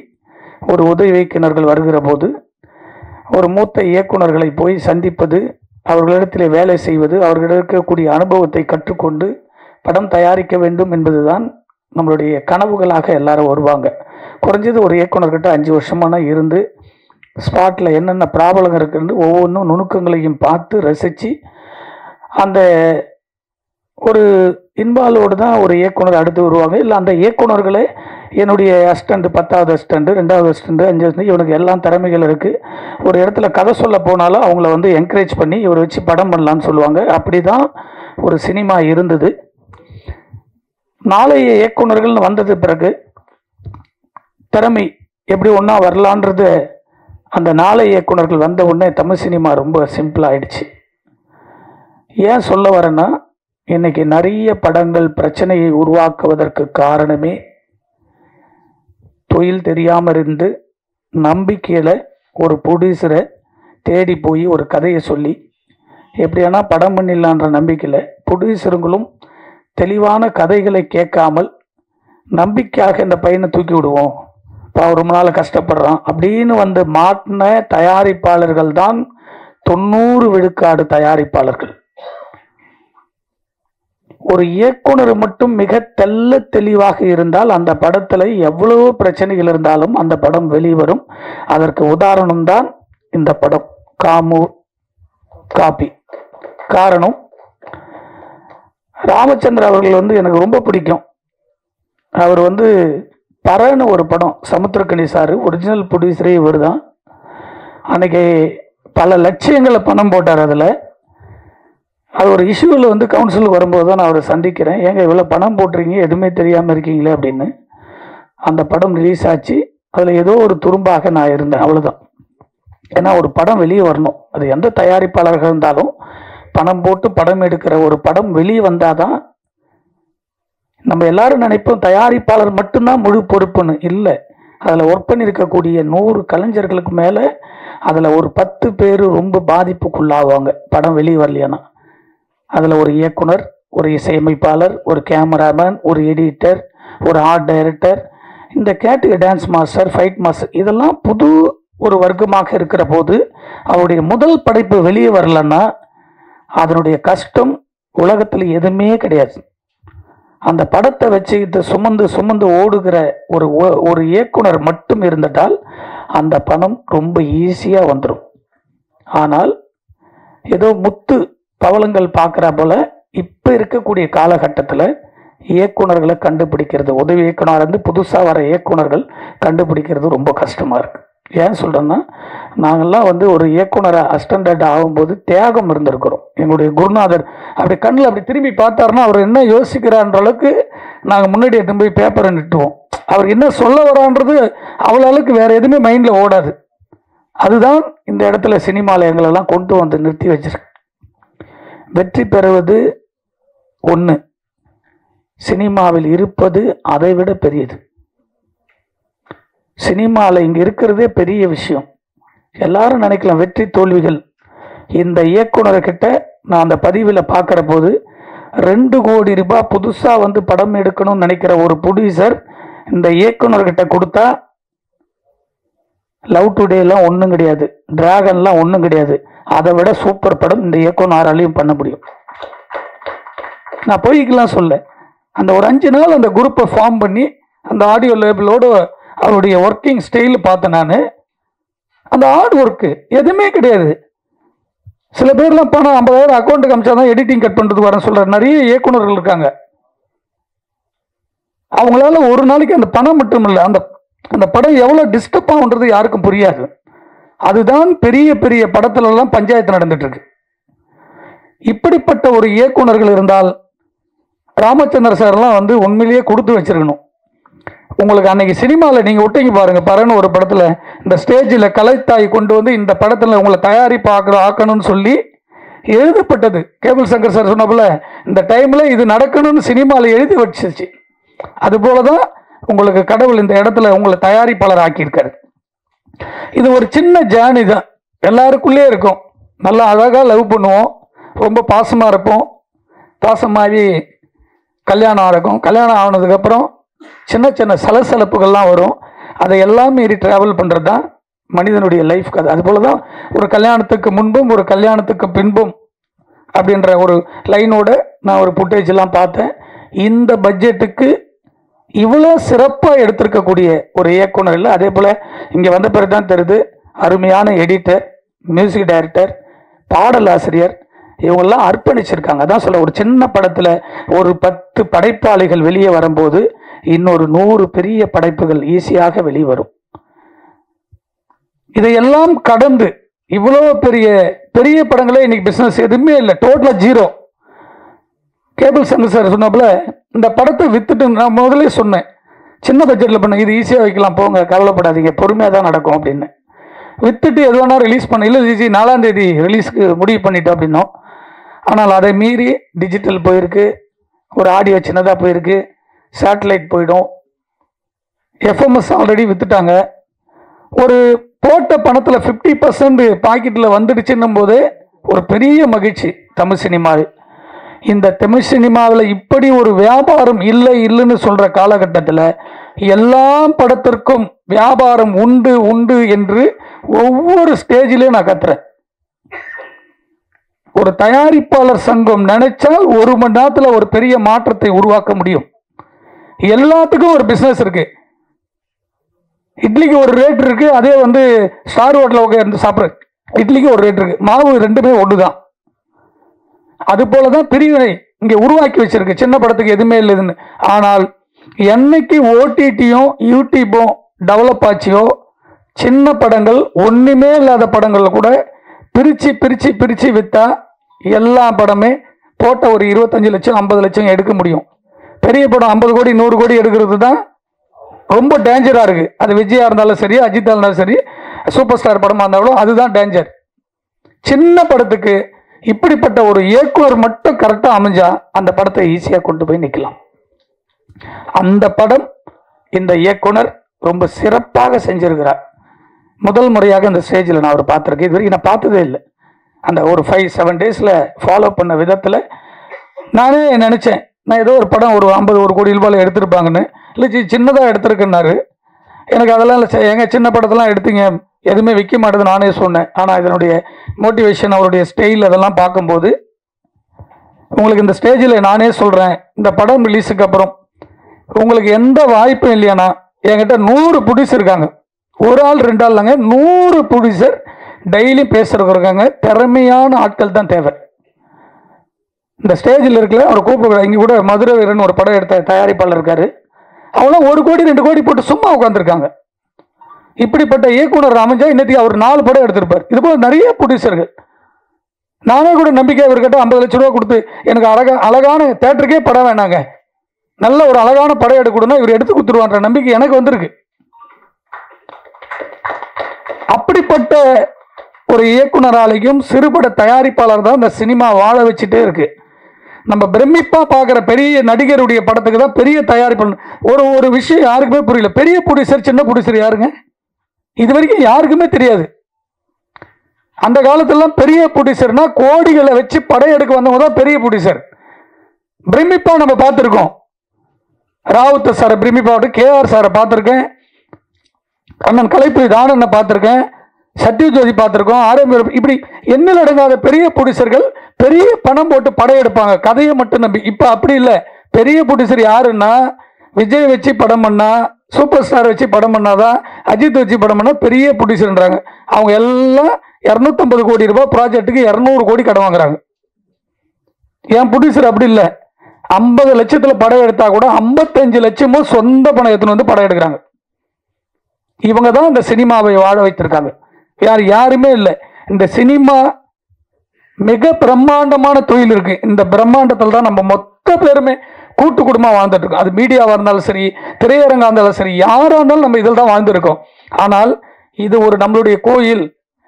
ஒரு உதவி இயக்குனர்கள் வருகிற போது ஒரு மூத்த இயக்குனர்களை போய் சந்திப்பது, அவர்களிடத்திலே வேலை செய்வது, அவர்களிடம் இருக்கக்கூடிய அனுபவத்தை கற்றுக்கொண்டு படம் தயாரிக்க வேண்டும் என்பதுதான் நம்மளுடைய கனவுகளாக எல்லாரும் வருவாங்க. குறைஞ்சது ஒரு இயக்குனர்கிட்ட 5 வருஷமான இருந்து ஸ்பாட்டில் என்னென்ன ப்ராப்ளம் இருக்குன்னு ஒவ்வொன்றும் நுணுக்கங்களையும் பார்த்து ரசித்து அந்த ஒரு இன்வால்வோடு தான் ஒரு இயக்குனர் அடுத்து வருவாங்க. இல்லை அந்த இயக்குனர்களே என்னுடைய அசிஸ்டண்ட் 10வது அசிஸ்டண்ட் 2வது அசிஸ்டண்ட் 5வது அசிஸ்டண்ட், இவனுக்கு எல்லாம் திறமைகள் இருக்குது, ஒரு இடத்துல கதை சொல்ல போனாலும் அவங்கள வந்து என்கரேஜ் பண்ணி இவரை வச்சு படம் பண்ணலான்னு சொல்லுவாங்க. அப்படி தான் ஒரு சினிமா இருந்தது. நாளைய இயக்குனர்கள்னு வந்தது பிறகு திறமை எப்படி ஒன்றா வரலான்றது அந்த நாளைய இயக்குனர்கள் வந்த உடனே தமிழ் சினிமா ரொம்ப சிம்பிளாகிடுச்சு. ஏன் சொல்ல வரேன்னா, இன்னைக்கு நிறைய படங்கள் பிரச்சனையை உருவாக்குவதற்கு காரணமே தொழில் தெரியாமல் இருந்து நம்பிக்கையில் ஒரு ப்ரொடியூசரை தேடி போய் ஒரு கதையை சொல்லி எப்படியானா படம் பண்ணிடலான்ற நம்பிக்கையில் ப்ரொடியூசருங்களும் தெளிவான கதைகளை கேட்காமல் நம்பிக்கையாக இந்த பையனை தூக்கி விடுவோம், இப்போ ரொம்ப நாள் கஷ்டப்படுறான் அப்படின்னு வந்து மாட்டின தயாரிப்பாளர்கள் தான் 90 விழுக்காடு தயாரிப்பாளர்கள். ஒரு இயக்குனர் மட்டும் மிக தெளிவாக இருந்தால் அந்த படத்தில் எவ்வளவு பிரச்சனைகள் இருந்தாலும் அந்த படம் வெளிவரும். அதற்கு உதாரணம் தான் இந்த படம் காமு காப்பி. காரணம், ராமச்சந்திர அவர்கள் வந்து எனக்கு ரொம்ப பிடிக்கும். அவர் வந்து பறன்னு ஒரு படம், சமுத்திரக்கனி சார் ஒரிஜினல் ப்ரொடியூசரே இவர் தான். அன்னைக்கு பல லட்சியங்களை பணம் போட்டார். அதில் அது ஒரு இஷ்யூவில் வந்து கவுன்சிலுக்கு வரும்போது தான் நான் அவரை சந்திக்கிறேன். ஏங்க இவ்வளோ பணம் போட்டுறீங்க, எதுவுமே தெரியாமல் இருக்கீங்களே அப்படின்னு. அந்த படம் ரிலீஸ் ஆச்சு. அதில் ஏதோ ஒரு துரும்பாக நான் இருந்தேன், அவ்வளோதான். ஏன்னா ஒரு படம் வெளியே வரணும், அது எந்த தயாரிப்பாளர்கள் இருந்தாலும் பணம் போட்டு படம் எடுக்கிற ஒரு படம் வெளியே வந்தால் தான் நம்ம எல்லாரும் நினைப்போம் தயாரிப்பாளர் மட்டும்தான் முழு பொறுப்புன்னு. இல்லை, அதில் ஒர்க் பண்ணியிருக்கக்கூடிய 100 கலைஞர்களுக்கு மேலே அதில் ஒரு 10 பேர் ரொம்ப பாதிப்புக்குள்ளாவாங்க படம் வெளியே வரலையானா. அதில் ஒரு இயக்குனர், ஒரு இசையமைப்பாளர், ஒரு கேமராமேன், ஒரு எடிட்டர், ஒரு ஆர்ட் டைரக்டர், இந்த category dance master, fight master, இதெல்லாம் புது ஒரு வர்க்கமாக இருக்கிற போது அவருடைய முதல் படைப்பு வெளியே வரலன்னா அதனுடைய கஷ்டம் உலகத்தில் எதுவுமே கிடையாது. அந்த படத்தை வச்சுக்கிட்டு சுமந்து ஓடுகிற ஒரு இயக்குனர் மட்டும் இருந்துட்டால் அந்த பணம் ரொம்ப ஈஸியாக வந்துடும். ஆனால் ஏதோ முத்து பவளங்கள் பார்க்குற போல இப்போ இருக்கக்கூடிய காலகட்டத்தில் இயக்குனர்களை கண்டுபிடிக்கிறது, உதவி இயக்குனர் இருந்து புதுசாக வர இயக்குனர்கள் கண்டுபிடிக்கிறது ரொம்ப கஷ்டமாக இருக்குது. ஏன் சொல்கிறேன்னா, நாங்கள்லாம் வந்து ஒரு இயக்குனரை அசிஸ்டண்ட் ஆகும்போது தியாகம் இருந்திருக்கிறோம். எங்களுடைய குருநாதர் அப்படி கண்ணில் அப்படி திரும்பி பார்த்தாருன்னா அவர் என்ன யோசிக்கிறான்ற அளவுக்கு நாங்கள் முன்னாடி எடுத்து போய் பேப்பரை நிட்டுவோம். அவர் என்ன சொல்ல வரான்றது அவ்வளோ அளவுக்கு வேறு எதுவுமே மைண்டில் ஓடாது. அதுதான் இந்த இடத்துல சினிமாவில் எங்களெல்லாம் கொண்டு வந்து நிறுத்தி வச்சிருக்கு. வெற்றி பெறுவது ஒன்று, சினிமாவில் இருப்பது அதை விட பெரியது. சினிமாவில் இங்கே இருக்கிறதே பெரிய விஷயம். எல்லாரும் நினைக்கலாம் வெற்றி தோல்விகள். இந்த இயக்குனர்கிட்ட நான் அந்த பதிவில் பார்க்குற போது 2 கோடி ரூபாய் புதுசாக வந்து படம் எடுக்கணும்னு நினைக்கிற ஒரு ப்ரொடியூசர் இந்த இயக்குனர்கிட்ட கொடுத்தா லவ் டுடேலாம் ஒன்றும் கிடையாது, டிராகன்லாம் ஒன்றும் கிடையாது, அதை விட சூப்பர் படம் இந்த இயக்குனராலையும் பண்ண முடியும். நான் பொய்க்கலாம் சொல்ல. அந்த ஒரு 5 நாள் அந்த குரூப்பை ஃபார்ம் பண்ணி அந்த ஆடியோ லேபிளோடு அவருடைய ஒர்க்கிங் ஸ்டைல் பார்த்தேன் நான். அந்த ஹார்ட் ஒர்க்கு எதுவுமே கிடையாது. சில பேர்லாம் பணம் 50,000 அக்கௌண்ட்டுக்கு அமிச்சாதான் எடிட்டிங் கட் பண்ணுறதுக்கு வரேன்னு சொல்கிற நிறைய இயக்குநர்கள் இருக்காங்க. அவங்களால ஒரு நாளைக்கு அந்த பணம் மட்டும் இல்லை, அந்த அந்த படம் எவ்வளோ டிஸ்டர்ப் ஆகுன்றது யாருக்கும் புரியாது. அதுதான் பெரிய பெரிய படத்துலலாம் பஞ்சாயத்து நடந்துட்டு இருக்கு. இப்படிப்பட்ட ஒரு இயக்குநர்கள் இருந்தால் ராமச்சந்திர சார்லாம் வந்து உண்மையிலேயே கொடுத்து வச்சிருக்கணும். உங்களுக்கு அன்னைக்கு சினிமாவில் நீங்கள் விட்டீங்க பாருங்க, பரன்னு ஒரு படத்தில் இந்த ஸ்டேஜில் கலைத்தாய் கொண்டு வந்து இந்த படத்தில் உங்களை தயாரிப்பு ஆக்கணும்னு சொல்லி எழுதப்பட்டது. கேபிள் சங்கர் சார் சொன்னப்பல இந்த டைமில் இது நடக்கணும்னு சினிமாவில் எழுதி வச்சிருச்சு. அதுபோல தான் உங்களுக்கு கடவுள் இந்த இடத்துல உங்களை தயாரிப்பாளர் ஆக்கியிருக்காரு. இது ஒரு சின்ன ஜேர்னி தான், எல்லாருக்குள்ளே இருக்கும். நல்லா அழகாக லவ் பண்ணுவோம், ரொம்ப பாசமாக இருப்போம், பாசமாகி கல்யாணம் ஆகும். கல்யாணம் ஆனதுக்கப்புறம் சின்ன சின்ன சலசலப்புகள்லாம் வரும். அதை எல்லாம் மீறி ட்ராவல் பண்ணுறது தான் மனிதனுடைய லைஃப் கதை. அதுபோல் தான் ஒரு கல்யாணத்துக்கு முன்பும் ஒரு கல்யாணத்துக்கு பின்பும் அப்படின்ற ஒரு லைனோட நான் ஒரு ஃபுட்டேஜெலாம் பார்த்தேன். இந்த பட்ஜெட்டுக்கு இவ்வளோ சிறப்பாக எடுத்திருக்கக்கூடிய ஒரு இயக்குனர் இல்லை. அதே போல் இங்கே வந்த பிறகு தான் தெரியுது, அருமையான எடிட்டர், மியூசிக் டைரக்டர், பாடலாசிரியர், இவங்கெல்லாம் அர்ப்பணிச்சிருக்காங்க. அதான் சொல்ல, ஒரு சின்ன படத்தில் ஒரு 10 படைப்பாளிகள் வெளியே வரும்போது இன்னொரு 100 பெரிய படைப்புகள் ஈஸியாக வெளிவரும். இதையெல்லாம் கடந்து இவ்வளோ பெரிய பெரிய படங்களே இன்னைக்கு பிஸ்னஸ் எதுவுமே இல்லை, டோட்டலாக ஜீரோ. கேபிள் சங்கர் சார் சொன்னப்பல இந்த படத்தை வித்துட்டு நான் முதலே சொன்னேன், சின்ன பட்ஜெட்டில் பண்ண, இது ஈஸியாக வைக்கலாம், போங்க கவலைப்படாதீங்க, பொறுமையாக தான் நடக்கும் அப்படின்னு. வித்துட்டு எது வேணா ரிலீஸ் பண்ண, இல்லை 4ஆம் தேதி ரிலீஸ்க்கு முடிவு பண்ணிட்டோம் அப்படின்னோம். ஆனால் அதை மீறி டிஜிட்டல் போயிருக்கு, ஒரு ஆடியோ சின்னதாக போயிருக்கு, சேட்டலைட் போயிடும், எஃப்எம்எஸ் ஆல்ரெடி வித்துட்டாங்க. ஒரு போட்ட பணத்தில் 50% பாக்கெட்டில் வந்துடுச்சுன்னும் போது ஒரு பெரிய மகிழ்ச்சி தமிழ் சினிமாவில். இந்த தமிழ் சினிமாவில் இப்படி ஒரு வியாபாரம் இல்லைன்னு சொல்கிற காலகட்டத்தில் எல்லா படத்திற்கும் வியாபாரம் உண்டு உண்டு என்று ஒவ்வொரு ஸ்டேஜிலையும் நான் கத்துறேன். ஒரு தயாரிப்பாளர் சங்கம் நினைச்சால் 1 மணி நேரத்தில் ஒரு பெரிய மாற்றத்தை உருவாக்க முடியும். எல்லாத்துக்கும் ஒரு பிஸ்னஸ் இருக்கு. இட்லிக்கு ஒரு ரேட் இருக்கு, அதே வந்து ஸ்டார் ஹோட்டலில் இருந்து சாப்பிட்ற இட்லிக்கு ஒரு ரேட் இருக்கு, மாவு ரெண்டுமே ஒன்று தான். அது போல தான் பிரிவினை இங்கே உருவாக்கி வச்சிருக்கு, சின்ன படத்துக்கு எதுவுமே இல்லைன்னு. ஆனால் என்னைக்கு ஓடிடியும் யூடியூப்பும் டெவலப் ஆச்சியோ, சின்ன படங்கள் ஒன்றுமே இல்லாத படங்கள் கூட பிரித்து பிரித்து பிரித்து விற்றா எல்லா படமே போட்ட ஒரு 25 லட்சம் 50 லட்சம் எடுக்க முடியும். பெரிய படம் 50 கோடி 100 கோடி எடுக்கிறது தான் ரொம்ப டேஞ்சராக இருக்குது. அது விஜயா இருந்தாலும் சரி, அஜித்தா இருந்தாலும் சரி, சூப்பர் ஸ்டார் படமாக இருந்தாலும் அதுதான் டேஞ்சர். சின்ன படத்துக்கு இப்படிப்பட்ட ஒரு இயக்குனர் மட்டும் கரெக்டாக அமைஞ்சா அந்த படத்தை ஈஸியாக கொண்டு போய் நிற்கலாம். அந்த படம் இந்த இயக்குனர் ரொம்ப சிறப்பாக செஞ்சிருக்கிறார். முதல் முறையாக இந்த ஸ்டேஜில் நான் அவர் பார்த்துருக்கேன். இது வரைக்கும் நான் பார்த்ததே இல்லை. அந்த ஒரு 5-7 டேஸில் ஃபாலோ பண்ண விதத்தில் நானே நினச்சேன், நான் ஏதோ ஒரு படம் ஒரு 50 கோடி ரூபாயில் எடுத்திருப்பாங்கன்னு. இல்லை சின்னதாக எடுத்திருக்குன்னாரு. எனக்கு அதெல்லாம் இல்லை, எங்கள் சின்ன படத்தெல்லாம் எடுத்தீங்க, எதுவுமே விற்க மாட்டேது நானே சொன்னேன். ஆனால் இதனுடைய மோட்டிவேஷன், அவருடைய ஸ்டைல் அதெல்லாம் பார்க்கும்போது உங்களுக்கு இந்த ஸ்டேஜில் நானே சொல்கிறேன், இந்த படம் ரிலீஸுக்கு அப்புறம் உங்களுக்கு எந்த வாய்ப்பும் இல்லையானா என்கிட்ட 100 ப்ரொடியூசர் இருக்காங்க. ஒரு ஆள் 2 ஆள் இல்லைங்க, 100 ப்ரொடியூசர் டெய்லி பேசுறவங்க இருக்காங்க. திறமையான ஆட்கள் தான் தேவை. இந்த ஸ்டேஜில் இருக்கல அவர் கூப்பிட, இங்கே கூட மதுரை வீரன் ஒரு படம் எடுத்த தயாரிப்பாளர் இருக்காரு. அவங்களாம் 1 கோடி 2 கோடி போட்டு சும்மா உட்காந்துருக்காங்க. இப்படிப்பட்ட இயக்குனர் அமைஞ்சா இன்னைக்கு அவர் 4 படம் எடுத்திருப்பார். இது போல நிறைய ப்ரொடியூசர்கள். நானே கூட நம்பிக்கை இவர்கிட்ட 50 லட்ச ரூபா கொடுத்து எனக்கு அழகான தேட்டருக்கே படம் வேணாங்க, நல்ல ஒரு அழகான படம் எடுக்கணும்னா இவர் எடுத்து கொடுத்துருவான்ற நம்பிக்கை எனக்கு வந்திருக்கு. அப்படிப்பட்ட ஒரு இயக்குனராலையும் சிறுபட தயாரிப்பாளர் தான் இந்த சினிமா வாழ வச்சுட்டே இருக்கு. நம்ம பிரமிப்பா பார்க்குற பெரிய நடிகருடைய படத்துக்கு தான் பெரிய தயாரிப்பு. ஒரு விஷயம் யாருக்குமே புரியல, பெரிய ப்ரொடியூசர் சின்ன ப்ரொடியூசர் யாருங்க இது வரைக்கும் யாருக்குமே தெரியாது. அந்த காலத்திலாம் பெரிய ப்ரொடியூசர்னா கோடிகளை வச்சு படம் எடுக்க வந்தவங்க தான் பெரிய ப்ரொடியூசர். பிரமிப்பா நம்ம பார்த்துருக்கோம். ராவுத்த சாரை பிரமிப்பா, KR சாரை பார்த்துருக்கேன், அண்ணன் கலைப்புரி தானனை பார்த்துருக்கேன், சத்யஜோதி பார்த்துருக்கோம், RM, இப்படி எண்ணில் அடங்காத பெரிய ப்ரொடியூசர்கள் பெரிய பணம் போட்டு படம் எடுப்பாங்க, கதையை மட்டும் நம்பி. இப்போ அப்படி இல்லை. பெரிய ப்ரொடியூசர் யாருன்னா விஜய் வச்சு படம் பண்ணா, சூப்பர் ஸ்டார் வச்சு படம் பண்ணாதான், அஜித் வச்சு படம் பண்ணா பெரிய ப்ரொடியூசர்ன்றாங்க. அவங்க எல்லாம் 250 கோடி ரூபாய் ப்ராஜெக்ட்டுக்கு 200 கோடி கடன் வாங்குறாங்க. என் ப்ரொடியூசர் அப்படி இல்லை, 50 லட்சத்தில் படம் எடுத்தா கூட 55 லட்சமும் சொந்த பணம் எடுத்துன்னு வந்து படம் எடுக்கிறாங்க. இவங்க தான் இந்த சினிமாவை வாழ வைத்திருக்காங்க, யாருமே இல்லை. இந்த சினிமா மிக பிரம்மாண்டமான தொழில் இருக்கு. இந்த பிரம்மாண்டத்தில் தான் நம்ம மொத்த பேருமே கூட்டு குடும்பமாக வாழ்ந்துட்டு இருக்கோம். அது மீடியாவாக இருந்தாலும் சரி, திரையரங்கா இருந்தாலும் சரி, யாராக இருந்தாலும் நம்ம இதில் தான் வாழ்ந்துருக்கோம். ஆனால் இது ஒரு நம்மளுடைய கோயில்,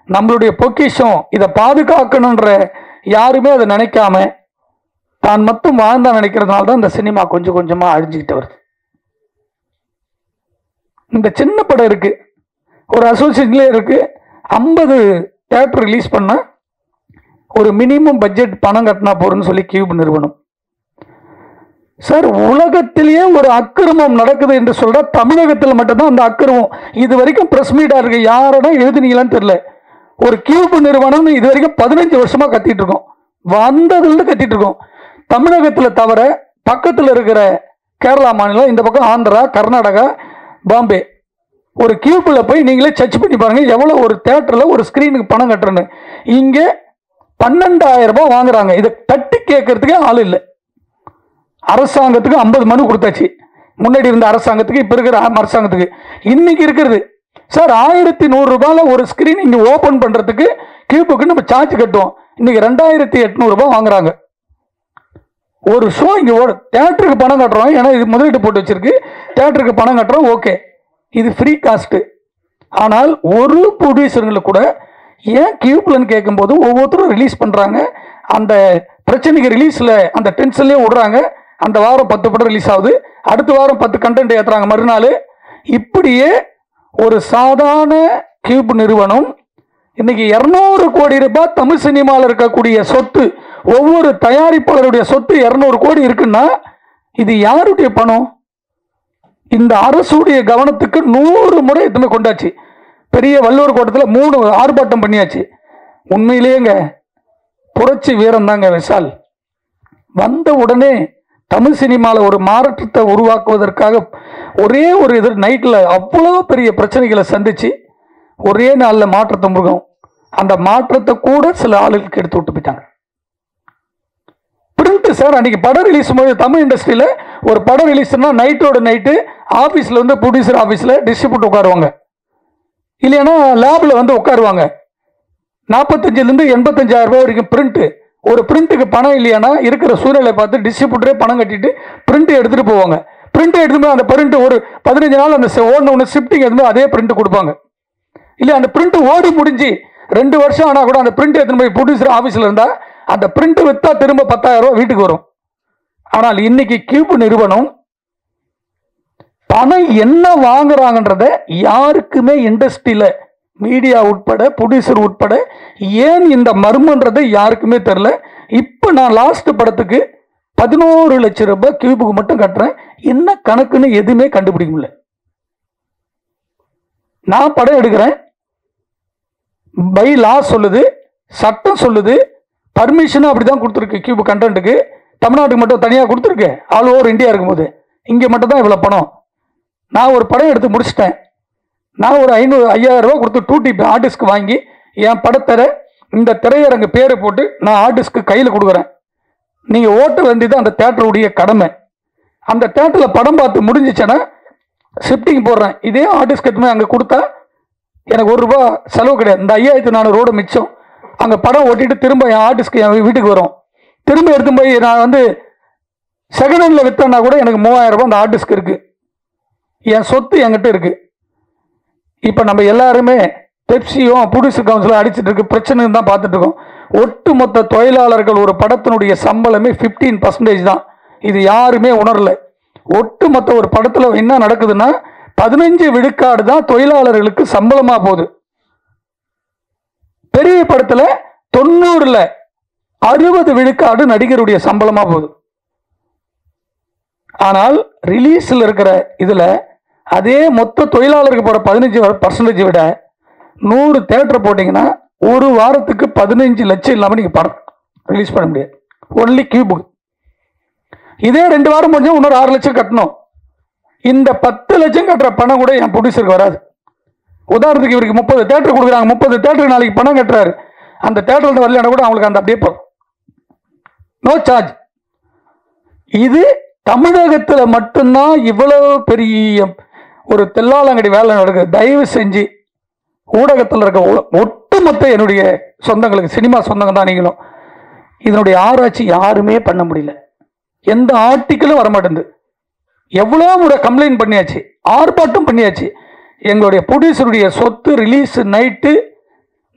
நம்மளுடைய பொக்கிஷம், இதை பாதுகாக்கணுன்ற யாருமே அதை நினைக்காம தான் மட்டும் வாழ்ந்தா நினைக்கிறதுனால தான் இந்த சினிமா கொஞ்சம் கொஞ்சமாக அழிஞ்சுக்கிட்டு வருது. இந்த சின்ன படம் இருக்கு, ஒரு அசோசியேஷன்லேயே இருக்கு, 50 தியேட்டர் ரிலீஸ் பண்ண ஒரு மினிமம் பட்ஜெட் பணம் கட்டினா போறன்னு சொல்லி கியூப் நிறுவனம். சார், உலகத்திலேயே ஒரு அக்கிரமம் நடக்குது என்று சொல்ற தமிழகத்தில் மட்டும்தான் அந்த அக்கிரமம். இது வரைக்கும் பிரஸ் மீட்டா இருக்கு, யாரோட எழுதுனீங்களான்னு தெரியல. ஒரு கியூப் நிறுவனம் இது வரைக்கும் 15 வருஷமா கத்திட்டு இருக்கோம், வந்ததுல கத்திட்டு இருக்கோம். தமிழகத்தில் தவிர பக்கத்தில் இருக்கிற கேரளா மாநிலம், இந்த பக்கம் ஆந்திரா, கர்நாடகா, பாம்பே, ஒரு கியூப்ல போய் நீங்களே சர்ச் பண்ணி பாருங்க எவ்வளவு ஒரு தியேட்டர்ல ஒரு ஸ்கிரீனுக்கு பணம் கட்டுறேன்னு. இங்க 12,000 ரூபாய் வாங்குறாங்க. இதை தட்டி கேட்கறதுக்கே ஆள் இல்லை. அரசாங்கத்துக்கு 50 மனு கொடுத்தாச்சு, முன்னாடி இருந்த அரசாங்கத்துக்கு, இப்ப இருக்கிற அரசாங்கத்துக்கு. இன்னைக்கு இருக்கிறது சார் 1100 ரூபாயில ஒரு ஸ்கிரீன் இங்க ஓபன் பண்றதுக்கு கியூபுக்கு நம்ம சார்ஜ் கட்டுவோம். இன்னைக்கு 2800 ரூபாய் வாங்குறாங்க ஒரு ஷோ. இங்க தியேட்டருக்கு பணம் கட்டுறோம், ஏன்னா இது முதலீட்டு போட்டு வச்சிருக்கு, தியேட்டருக்கு பணம் கட்டுறோம், ஓகே, இது ஃப்ரீ காஸ்ட். ஆனால் ஒரு ப்ரொடியூசர்களுக்கு கூட ஏன் கியூப்லன்னு கேட்கும்போது ஒவ்வொருத்தரும் ரிலீஸ் பண்றாங்க, அந்த பிரச்சனைக்கு ரிலீஸ்ல அந்த டென்ஷன்லயே விடுறாங்க. அந்த வாரம் 10 படம் ரிலீஸ் ஆகுது, அடுத்த வாரம் 10 கண்டென்ட் ஏத்துறாங்க மறுநாள். இப்படியே ஒரு சாதாரண கியூப் நிறுவனம் இன்னைக்கு 200 கோடி ரூபாய் தமிழ் சினிமாவில் இருக்கக்கூடிய சொத்து, ஒவ்வொரு தயாரிப்பாளருடைய சொத்து 200 கோடி இருக்குன்னா இது யாருடைய பணம்? இந்த அரசுடைய கவனத்துக்கு 100 முறை எதுவுமே கொண்டாச்சு. பெரிய வள்ளுவர் கோட்டத்தில் 3 ஆர்ப்பாட்டம் பண்ணியாச்சு. உண்மையிலேங்க புரட்சி வீரம் தாங்க விஷால். வந்த உடனே தமிழ் சினிமாவில் ஒரு மாற்றத்தை உருவாக்குவதற்காக ஒரே ஒரு இது நைட்டில் அவ்வளோ பெரிய பிரச்சனைகளை சந்திச்சு ஒரே நாளில் மாற்றத்தை முருகும். அந்த மாற்றத்தை கூட சில ஆளுகளுக்கு எடுத்து விட்டு போயிட்டாங்க. பிரிண்ட் சார், அன்னைக்கு படம் ரிலீஸ் போது தமிழ் இண்டஸ்ட்ரியில் ஒரு படம் ரிலீஸ்னா நைட்டோட நைட்டு ஆஃபீஸில் வந்து ப்ரொடியூசர் ஆஃபீஸில் டிஸ்ட்ரிபியூட்டர் உட்காருவாங்க, இல்லைன்னா லேபில் வந்து உட்காருவாங்க. 45,000 to 85,000 ரூபாய் வரைக்கும் பிரிண்ட்டு. ஒரு பிரிண்ட்டுக்கு பணம் இல்லையானா இருக்கிற சூழ்நிலை பார்த்து டிஸ்ட்ரிபியூட்டரே பணம் கட்டிட்டு பிரிண்ட் எடுத்துகிட்டு போவாங்க. பிரிண்ட் எடுத்துட்டு அந்த பிரிண்ட் ஒரு 15 நாள் அந்த ஓடின ஒன்று ஷிஃப்டிங் எடுத்து அதே பிரிண்ட் கொடுப்பாங்க. இல்லை அந்த பிரிண்ட் ஓடி முடிஞ்சு 2 வருஷம் ஆனால் கூட அந்த பிரிண்ட் எடுத்துன்னு போய் ப்ரொடியூசர் ஆஃபீஸில் இருந்தால் அந்த பிரிண்ட் விற்றா திரும்ப 10,000 ரூபாய் வீட்டுக்கு வரும். ஆனால் இன்னைக்கு கியூப் நிறுவனம் பணம் என்ன வாங்குறாங்கன்றத யாருக்குமே இண்டஸ்ட்ரியில் மீடியா உட்பட ப்ரொடியூசர் உட்பட ஏன் இந்த மர்மன்றது யாருக்குமே தெரியல. இப்போ நான் லாஸ்ட் படத்துக்கு 11 லட்சம் ரூபாய் கியூபுக்கு மட்டும் கட்டுறேன், என்ன கணக்குன்னு எதுவுமே கண்டுபிடிக்க முடியல. நான் படம் எடுக்கிறேன், பை லா சொல்லுது, சட்டம் சொல்லுது, பர்மிஷனும் அப்படிதான் கொடுத்துருக்கு. கியூப் கண்டென்ட்டுக்கு தமிழ்நாட்டுக்கு மட்டும் தனியாக கொடுத்துருக்கு, ஆல் ஓவர் இந்தியா இருக்கும்போது இங்கே மட்டும் தான் இவ்வளோ பணம். நான் ஒரு படம் எடுத்து முடிச்சிட்டேன், நான் ஒரு 5,000 ரூபா கொடுத்து 2TB ஆர்டிஸ்க்கு வாங்கி என் படத்தை இந்த திரையரங்கு பேரை போட்டு நான் ஆர்டிஸ்க்கு கையில் கொடுக்குறேன். நீங்கள் ஓட்ட வேண்டியது அந்த தேட்டருடைய கடமை. அந்த தேட்டரில் படம் பார்த்து முடிஞ்சிச்சேன்னா ஷிஃப்டிங் போடுறேன். இதே ஆர்டிஸ்ட் எடுத்துமே அங்கே கொடுத்தா எனக்கு ₹1 செலவு கிடையாது. இந்த 5,400 ரூபா மிச்சம். அங்கே படம் ஓட்டிட்டு திரும்ப என் ஆர்டிஸ்க்கு என் வீட்டுக்கு வரும். திரும்ப எடுத்து போய் நான் வந்து செகண்ட் ஹேண்டில் விற்றேன்னா கூட எனக்கு 3,000 ரூபாய் அந்த ஆர்டிஸ்க்கு இருக்குது. என் சொத்து என்கிட்ட இருக்குது. இப்போ நம்ம எல்லாருமே பெப்சியும் ப்ரொடியூசர் கவுன்சிலும் அடிச்சுட்டு இருக்கு பிரச்சனை தான் பார்த்துட்டு இருக்கோம். ஒட்டுமொத்த தொழிலாளர்கள் ஒரு படத்தினுடைய சம்பளமே 15% தான். இது யாருமே உணரல. ஒட்டுமொத்த ஒரு படத்தில் என்ன நடக்குதுன்னா 15 விழுக்காடு தான் தொழிலாளர்களுக்கு சம்பளமா போகுது. பெரிய படத்தில் 90ல் 60 விழுக்காடு நடிகருடைய சம்பளமா போகுது. ஆனால் ரிலீஸில் இருக்கிற இதில் அதே மொத்த தொழிலாளருக்கு போகிற 15% விட 100 தியேட்டர் போட்டிங்கன்னா ஒரு வாரத்துக்கு 15 லட்சம் இல்லாமல் நீங்கள் படம் ரிலீஸ் பண்ண முடியாது. ஒன்லி கியூபுக்கு. இதே 2 வாரம் முடிஞ்சால் இன்னொரு 6 லட்சம் கட்டணும். இந்த 10 லட்சம் கட்டுற பணம் கூட என் ப்ரொடியூசருக்கு வராது. உதாரணத்துக்கு இவருக்கு 30 தேட்டர் கொடுக்குறாங்க, 30 தேட்டருக்கு நாளைக்கு பணம் கட்டுறாரு, அந்த தேட்டர்ல வரலன்னா கூட அவங்களுக்கு அந்த அப்படியே போகும், நோ சார்ஜ். இது தமிழகத்தில் மட்டும்தான் இவ்வளவு பெரிய ஒரு தெல்லாலங்கடி வேலை நடக்குது. தயவு செஞ்சு ஊடகத்தில் இருக்க ஒட்டுமொத்த என்னுடைய சொந்தங்களுக்கு, சினிமா சொந்தங்க தான் நீங்களும், இதனுடைய ஆராய்ச்சி யாருமே பண்ண முடியல. எந்த ஆர்டிக்கிளும் வரமாட்டேங்குது. எவ்வளோ முறை கம்ப்ளைண்ட் பண்ணியாச்சு, ஆர்ப்பாட்டம் பண்ணியாச்சு. எங்களுடைய ப்ரொடியூசருடைய சொத்து ரிலீஸ் நைட்டு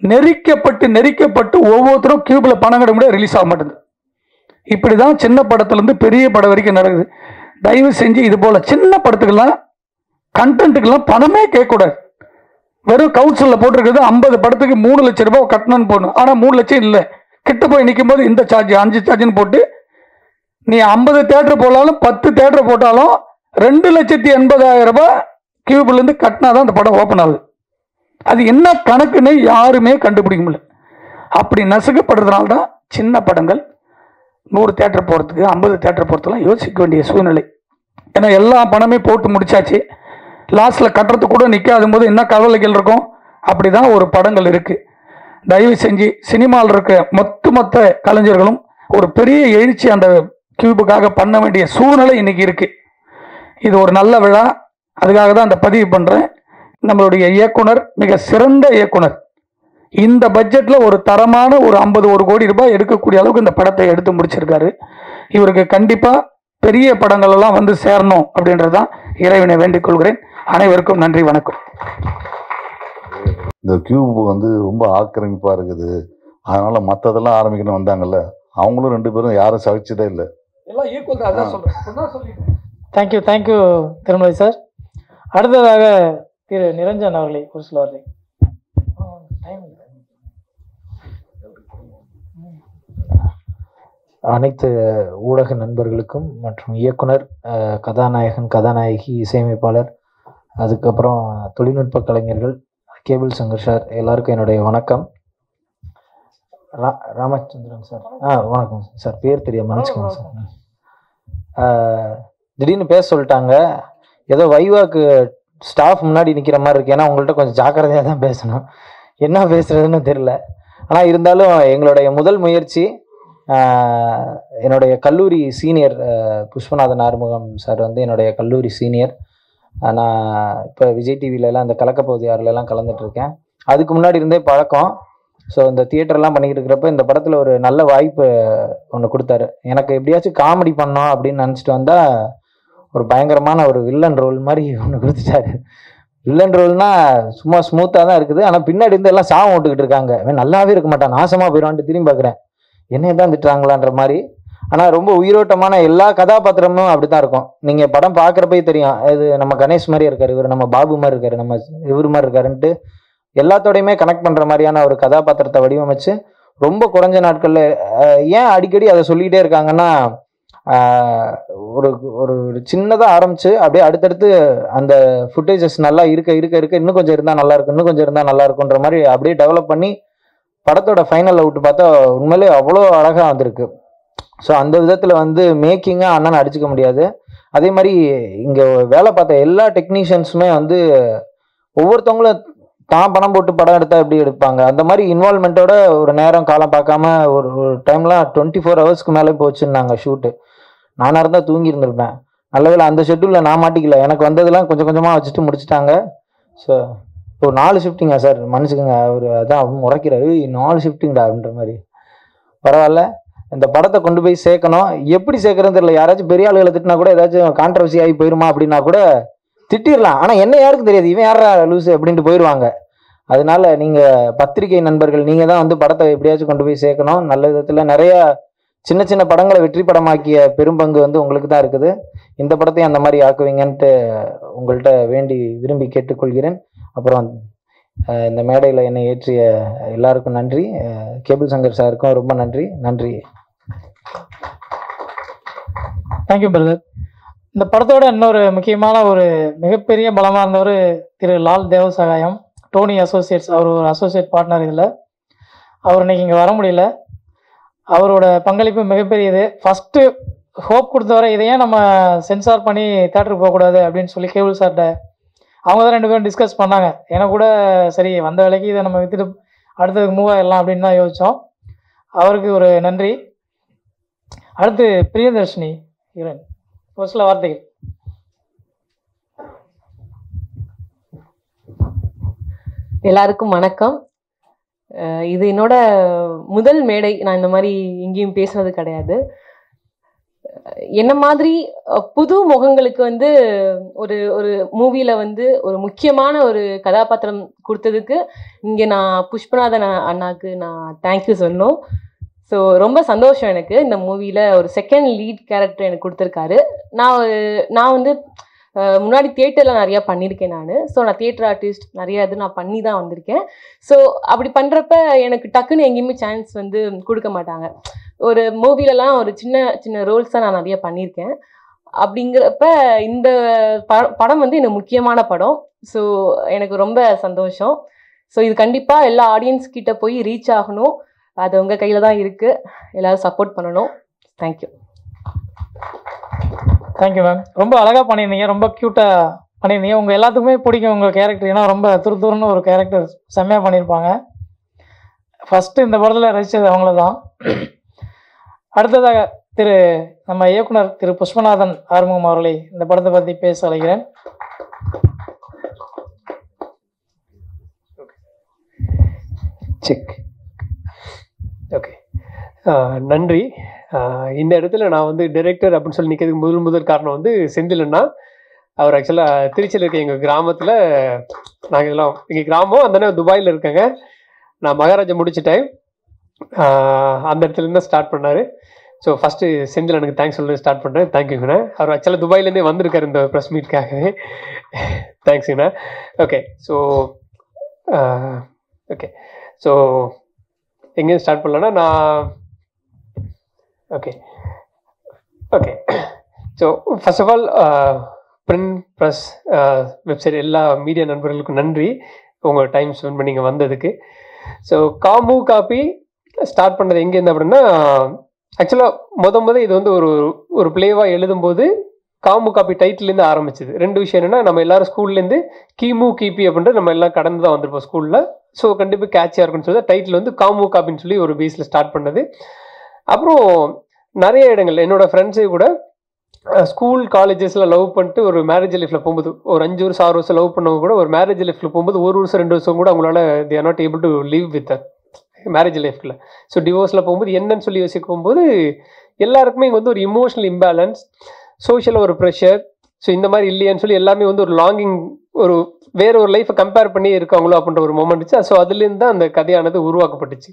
நெரிக்கப்பட்டு ஒவ்வொருத்தரும் கியூபில் பணம் கட்ட முடியாது, ரிலீஸ் ஆக மாட்டேங்குது. இப்படி தான் சின்ன படத்துலேருந்து பெரிய படம் வரைக்கும் நடக்குது. தயவு செஞ்சு இது போல் சின்ன படத்துக்கெல்லாம் கண்டென்ட்டுக்கெல்லாம் பணமே கேட்கக்கூடாது. வெறும் கவுன்சிலில் போட்டிருக்கிறது 50 படத்துக்கு 3 லட்சம் ரூபாய் கட்டணும்னு போடணும். ஆனால் 3 லட்சம் இல்லை, கிட்ட போய் நிற்கும் போது இந்த சார்ஜ் 5 சார்ஜ்னு போட்டு நீ 50 தேட்டர் போட்டாலும் 10 தேட்டர் போட்டாலும் 2,80,000 ரூபாய் கியூப்லேருந்து கட்டினா தான் அந்த படம் ஓப்பன் ஆகுது. அது என்ன கணக்குன்னு யாருமே கண்டுபிடிக்க முடியல. அப்படி நசுக்கப்படுறதுனால தான் சின்ன படங்கள் 100 தேட்டர் போகிறதுக்கு 50 தேட்டர் போகிறதுலாம் யோசிக்க வேண்டிய சூழ்நிலை. ஏன்னா எல்லா பணமே போட்டு முடிச்சாச்சு, லாஸ்ட்டில் கட்டுறதுக்கு கூட நிற்காத போது என்ன கவலைகள் இருக்கும். அப்படி தான் ஒரு படங்கள் இருக்குது. தயவு செஞ்சு சினிமாவில் இருக்க மொத்த கலைஞர்களும் ஒரு பெரிய எழுச்சி அந்த கியூபுக்காக பண்ண வேண்டிய சூழ்நிலை இன்னைக்கு இருக்குது. இது ஒரு நல்ல விழா, அதுக்காக தான் அந்த பதிவு பண்ணுறேன். நம்மளுடைய இயக்குனர் மிக சிறந்த இயக்குனர். இந்த பட்ஜெட்டில் ஒரு தரமான ஒரு 51 கோடி ரூபாய் எடுக்கக்கூடிய அளவுக்கு இந்த படத்தை எடுத்து முடிச்சிருக்காரு. இவருக்கு கண்டிப்பாக பெரிய படங்கள் எல்லாம் வந்து சேரணும் அப்படின்றதான் இறைவனை வேண்டிக் கொள்கிறேன். அனைவருக்கும் நன்றி, வணக்கம். இந்த கியூப் வந்து ரொம்ப ஆக்கிரமிப்பாக இருக்குது, அதனால் மற்றதெல்லாம் ஆரம்பிக்கணும் வந்தாங்கல்ல, அவங்களும் 2 பேரும் யாரும் சகிச்சதே இல்லை. எல்லாம் ஈக்குவல் தான், அதான் சொல்கிறேன். Thank you Thirumalai sir. அடுத்ததாக திரு நிரஞ்சன் அவர்களை ஒரு சில வார்த்தை. அனைத்து ஊடக நண்பர்களுக்கும் மற்றும் இயக்குனர், கதாநாயகன், கதாநாயகி, இசையமைப்பாளர், அதுக்கப்புறம் தொழில்நுட்ப கலைஞர்கள், கேபிள் சங்கர் சார், எல்லாருக்கும் என்னுடைய வணக்கம். ராமச்சந்திரன் சார், வணக்கம் சார். பேர் தெரியாம மன்னிச்சுக்கோங்க சார். திடீர்னு பேச சொல்லிட்டாங்க, ஏதோ வைவாக்கு ஸ்டாஃப் முன்னாடி நிற்கிற மாதிரி இருக்கு. ஏன்னா உங்கள்கிட்ட கொஞ்சம் ஜாக்கிரதையாக தான் பேசணும், என்ன பேசுறதுன்னு தெரில. ஆனால் இருந்தாலும் எங்களுடைய முதல் முயற்சி, என்னுடைய கல்லூரி சீனியர் புஷ்பநாதன் ஆறுமுகம் சார் வந்து என்னுடைய கல்லூரி சீனியர். நான் இப்போ விஜய் டிவிலலாம் இந்த கலக்கப்பகுதி ஆறுலலாம் கலந்துட்டுருக்கேன். அதுக்கு முன்னாடி இருந்தே பழக்கம். ஸோ இந்த தியேட்டர்லாம் பண்ணிக்கிட்டு இருக்கிறப்ப இந்த படத்தில் ஒரு நல்ல வாய்ப்பு ஒன்று கொடுத்தாரு. எனக்கு எப்படியாச்சும் காமெடி பண்ணோம் அப்படின்னு நினச்சிட்டு வந்தால் ஒரு பயங்கரமான ஒரு வில்லன் ரோல் மாதிரி ஒன்று கொடுத்துட்டாரு. வில்லன் ரோல்னா சும்மா ஸ்மூத்தாக தான் இருக்குது, ஆனால் பின்னாடி இருந்து எல்லாம் சாபம் விட்டுக்கிட்டு இருக்காங்க. அவன் நல்லாவே இருக்க மாட்டான், நாசமாக போயிடுவான்ட்டு திரும்பி பார்க்குறேன், என்னைய தான் திட்டுறாங்களான்ற மாதிரி. ஆனால் ரொம்ப உயிரோட்டமான எல்லா கதாபாத்திரமும் அப்படி தான் இருக்கும். நீங்கள் படம் பார்க்குறப்பே தெரியும், இது நம்ம கணேஷ் மாதிரி இருக்காரு, இவர் நம்ம பாபு மாதிரி இருக்காரு, நம்ம இவர் மாதிரி இருக்காருன்ட்டு எல்லாத்தோடையுமே கனெக்ட் பண்ணுற மாதிரியான ஒரு கதாபாத்திரத்தை வடிவமைச்சு ரொம்ப குறைஞ்ச நாட்களில். ஏன் அடிக்கடி அதை சொல்லிக்கிட்டே இருக்காங்கன்னா, ஒரு ஒரு சின்னதாக ஆரம்பித்து அப்படியே அடுத்தடுத்து அந்த ஃபுட்டேஜஸ் நல்லா இருக்க இன்னும் கொஞ்சம் இருந்தால் நல்லாயிருக்கும், இன்னும் கொஞ்சம் இருந்தால் நல்லா இருக்குன்ற மாதிரி அப்படியே டெவலப் பண்ணி படத்தோட ஃபைனல் அவுட் பார்த்தா உண்மையிலே அவ்வளோ அழகாக வந்திருக்கு. ஸோ அந்த விதத்தில் வந்து மேக்கிங்காக அண்ணன் அடிச்சுக்க முடியாது. அதே மாதிரி இங்கே வேலை பார்த்த எல்லா டெக்னீஷியன்ஸுமே வந்து ஒவ்வொருத்தவங்களும் தான் பணம் போட்டு படம் எடுத்தால் எப்படி எடுப்பாங்க, அந்த மாதிரி இன்வால்மெண்ட்டோட ஒரு நேரம் காலம் பார்க்காம ஒரு டைம்லாம் 24 ஹவர்ஸ்க்கு மேலே போச்சுன்னாங்க ஷூட்டு. நானாக இருந்தால் தூங்கி இருந்திருப்பேன். நல்லவேளை அந்த ஷெட்யூலில் நான் மாட்டிக்கல, எனக்கு வந்ததெல்லாம் கொஞ்சம் கொஞ்சமாக வச்சுட்டு முடிச்சுட்டாங்க. ஸோ ஒரு 4 ஷிஃப்டிங்கா சார், மன்னிச்சுக்கோங்க, அவர் அதான் முறைக்கிறாரு, 4 ஷிஃப்டிங்கடா அப்படின்ற மாதிரி. பரவாயில்ல, இந்த படத்தை கொண்டு போய் சேர்க்கணும். எப்படி சேர்க்கறதுன்னு தெரியல. யாராச்சும் பெரிய ஆளுகளை திட்டினா கூட ஏதாச்சும் கான்ட்ரவர்சி ஆகி போயிருமா அப்படின்னா கூட திட்டிடலாம். ஆனால் என்ன யாருக்கும் தெரியாது, இவன் யாரா லூஸு அப்படின்ட்டு போயிடுவாங்க. அதனால நீங்கள் பத்திரிகை நண்பர்கள், நீங்கள் தான் வந்து படத்தை எப்படியாச்சும் கொண்டு போய் சேர்க்கணும். நல்ல விதத்தில் நிறைய சின்ன சின்ன படங்களை வெற்றி படமாக்கிய பெரும்பங்கு வந்து உங்களுக்கு தான் இருக்குது. இந்த படத்தையும் அந்த மாதிரி ஆக்குவீங்கன்ட்டு உங்கள்கிட்ட விரும்பி கேட்டுக்கொள்கிறேன். அப்புறம் இந்த மேடையில் என்னை ஏற்றிய எல்லாருக்கும் நன்றி. கேபிள் சங்கர் சாருக்கும் ரொம்ப நன்றி. Thank you brother. இந்த படத்தோட இன்னொரு முக்கியமான ஒரு மிகப்பெரிய பலமாக இருந்தவர் திரு லால் தேவசகாயம், டோனி அசோசியேட்ஸ். அவர் ஒரு அசோசியேட் பார்ட்னர் இதில். அவர் இன்னைக்கு இங்கே வர முடியல. அவரோட பங்களிப்பு மிகப்பெரியது. ஃபஸ்ட்டு ஹோப் கொடுத்தவரை இதை ஏன் நம்ம சென்சார் பண்ணி தேட்டருக்கு போகக்கூடாது அப்படின்னு சொல்லி கேபிள் சார்கிட்ட அவங்க தான் 2 பேரும் டிஸ்கஸ் பண்ணாங்க. எனக்கு கூட சரி வந்த வேலைக்கு இதை நம்ம விற்றுட்டு அடுத்ததுக்கு மூவ் ஆகிடலாம் அப்படின்னு தான் யோசித்தோம். அவருக்கு ஒரு நன்றி. அடுத்து பிரியதர்ஷினி ஹீரோயின், ஒரு சில வார்த்தைகள். எல்லாருக்கும் வணக்கம். இது என்னோட முதல் மேடை. நான் இந்த மாதிரி எங்கேயும் பேசுனது கிடையாது. என்ன மாதிரி புது முகங்களுக்கு வந்து ஒரு ஒரு மூவியில் வந்து ஒரு முக்கியமான ஒரு கதாபாத்திரம் கொடுத்ததுக்கு இங்கே நான் புஷ்பநாதன் அண்ணாவுக்கு நான் தேங்க்யூ சொல்லணும். ஸோ ரொம்ப சந்தோஷம் எனக்கு. இந்த மூவியில் ஒரு செகண்ட் லீட் கேரக்டர் எனக்கு கொடுத்துருக்காரு. நான் வந்து முன்னாடி தியேட்டரில் நிறையா பண்ணியிருக்கேன் நான். ஸோ நான் தியேட்டர் ஆர்டிஸ்ட் நிறையா இது நான் பண்ணி தான் வந்திருக்கேன். ஸோ அப்படி பண்ணுறப்ப எனக்கு டக்குன்னு எங்கேயுமே சான்ஸ் வந்து கொடுக்க மாட்டாங்க. ஒரு மூவிலலாம் ஒரு சின்ன சின்ன ரோல்ஸ் தான் நான் நிறைய பண்ணியிருக்கேன். அப்படிங்கிறப்ப இந்த படம் வந்து எனக்கு முக்கியமான படம். ஸோ எனக்கு ரொம்ப சந்தோஷம். ஸோ இது கண்டிப்பாக எல்லா ஆடியன்ஸ் கிட்ட போய் ரீச் ஆகணும். அது உங்கள் கையில் தான் இருக்குது. எல்லோரும் சப்போர்ட் பண்ணணும். தேங்க்யூ. Thank you ma'am. ரொம்ப அழகாக பண்ணியிருந்தீங்க, ரொம்ப க்யூட்டாக பண்ணியிருந்தீங்க. உங்கள் எல்லாத்துக்குமே பிடிக்கும் உங்கள் கேரக்டர். ஏன்னா ரொம்ப துருன்னு ஒரு கேரக்டர் செம்மையாக பண்ணியிருப்பாங்க. ஃபஸ்ட்டு இந்த படத்தில் ரசித்தது அவங்கள தான். அடுத்ததாக நம்ம இயக்குனர் திரு புஷ்பநாதன் ஆறுமுகம் அவர்களை இந்த படத்தை பற்றி பேச அழைக்கிறேன். செக். ஓகே, நன்றி. இந்த இடத்துல நான் வந்து டைரக்டர் அப்படின்னு சொல்லி நிற்கிறதுக்கு முதல் காரணம் வந்து செந்திலண்ணா. அவர் ஆக்சுவலாக திருச்சியில் இருக்க எங்கள் கிராமத்தில், நாங்கள் இதெல்லாம் எங்கள் கிராமம் அந்த துபாயில் இருக்காங்க. நான் மகாராஜா முடிச்சிட்டேன். அந்த இடத்துலேருந்து ஸ்டார்ட் பண்ணார். ஸோ ஃபஸ்ட்டு செந்தில் எனக்கு தேங்க்ஸ் சொல்லி ஸ்டார்ட் பண்ணுறேன். தேங்க்யூங்கண்ணா. அவர் ஆக்சுவலாக துபாயிலேருந்தே வந்திருக்காரு இந்த ப்ரெஸ் மீட்காகவே. தேங்க்ஸுங்கண்ணா. ஓகே, ஸோ எங்கேயும் ஸ்டார்ட் பண்ணலன்னா நான் okay so first of all print press website எல்லா மீடியா நண்பர்களுக்கும் நன்றி உங்கள் டைம் ஸ்பெண்ட் பண்ணி இங்கே வந்ததுக்கு. ஸோ காமு காப்பி ஸ்டார்ட் பண்ணது எங்கேருந்து அப்படின்னா, ஆக்சுவலாக இது வந்து ஒரு பிளேவாக எழுதும்போது காமு காப்பி டைட்டிலேருந்து ஆரம்பிச்சிது. 2 விஷயம் என்னென்னா, நம்ம எல்லாரும் ஸ்கூல்லேருந்து கிமு கிபி அப்படின்ட்டு நம்ம எல்லாம் கடந்து தான் வந்திருப்போம் ஸ்கூலில். ஸோ கண்டிப்பாக கேட்சியாக இருக்குன்னு சொல்லி டைட்டில் வந்து காமு காப்பின்னு சொல்லி ஒரு பேஸில் ஸ்டார்ட் பண்ணது. அப்புறம் நிறைய இடங்கள் என்னோடய ஃப்ரெண்ட்ஸே கூட ஸ்கூல் காலேஜஸில் லவ் பண்ணிட்டு ஒரு மேரேஜ் லைஃப்பில் போகும்போது, ஒரு 5 வருஷம் 6 வருஷம் லவ் பண்ணவங்க கூட ஒரு மேரேஜ் லைஃப்பில் போகும்போது 1 வருஷம் 2 வருஷம் கூட அவங்களால they are not able to live with marriage லைஃப்பில். ஸோ டிவோர்ஸில் போகும்போது என்னன்னு சொல்லி யோசிக்கும் போது எல்லாருக்குமே இங்கே வந்து ஒரு இமோஷனல் இம்பேலன்ஸ், சோஷியலாக ஒரு ப்ரெஷர். ஸோ இந்த மாதிரி இல்லையான்னு சொல்லி எல்லாமே வந்து ஒரு லாங்கிங், ஒரு வேற ஒரு லைஃப்பை கம்பேர் பண்ணி இருக்காங்களோ அப்படின்ற ஒரு மொமெண்ட் இருந்துச்சு. ஸோ அதுலேருந்து தான் அந்த கதையானது உருவாக்கப்பட்டுச்சு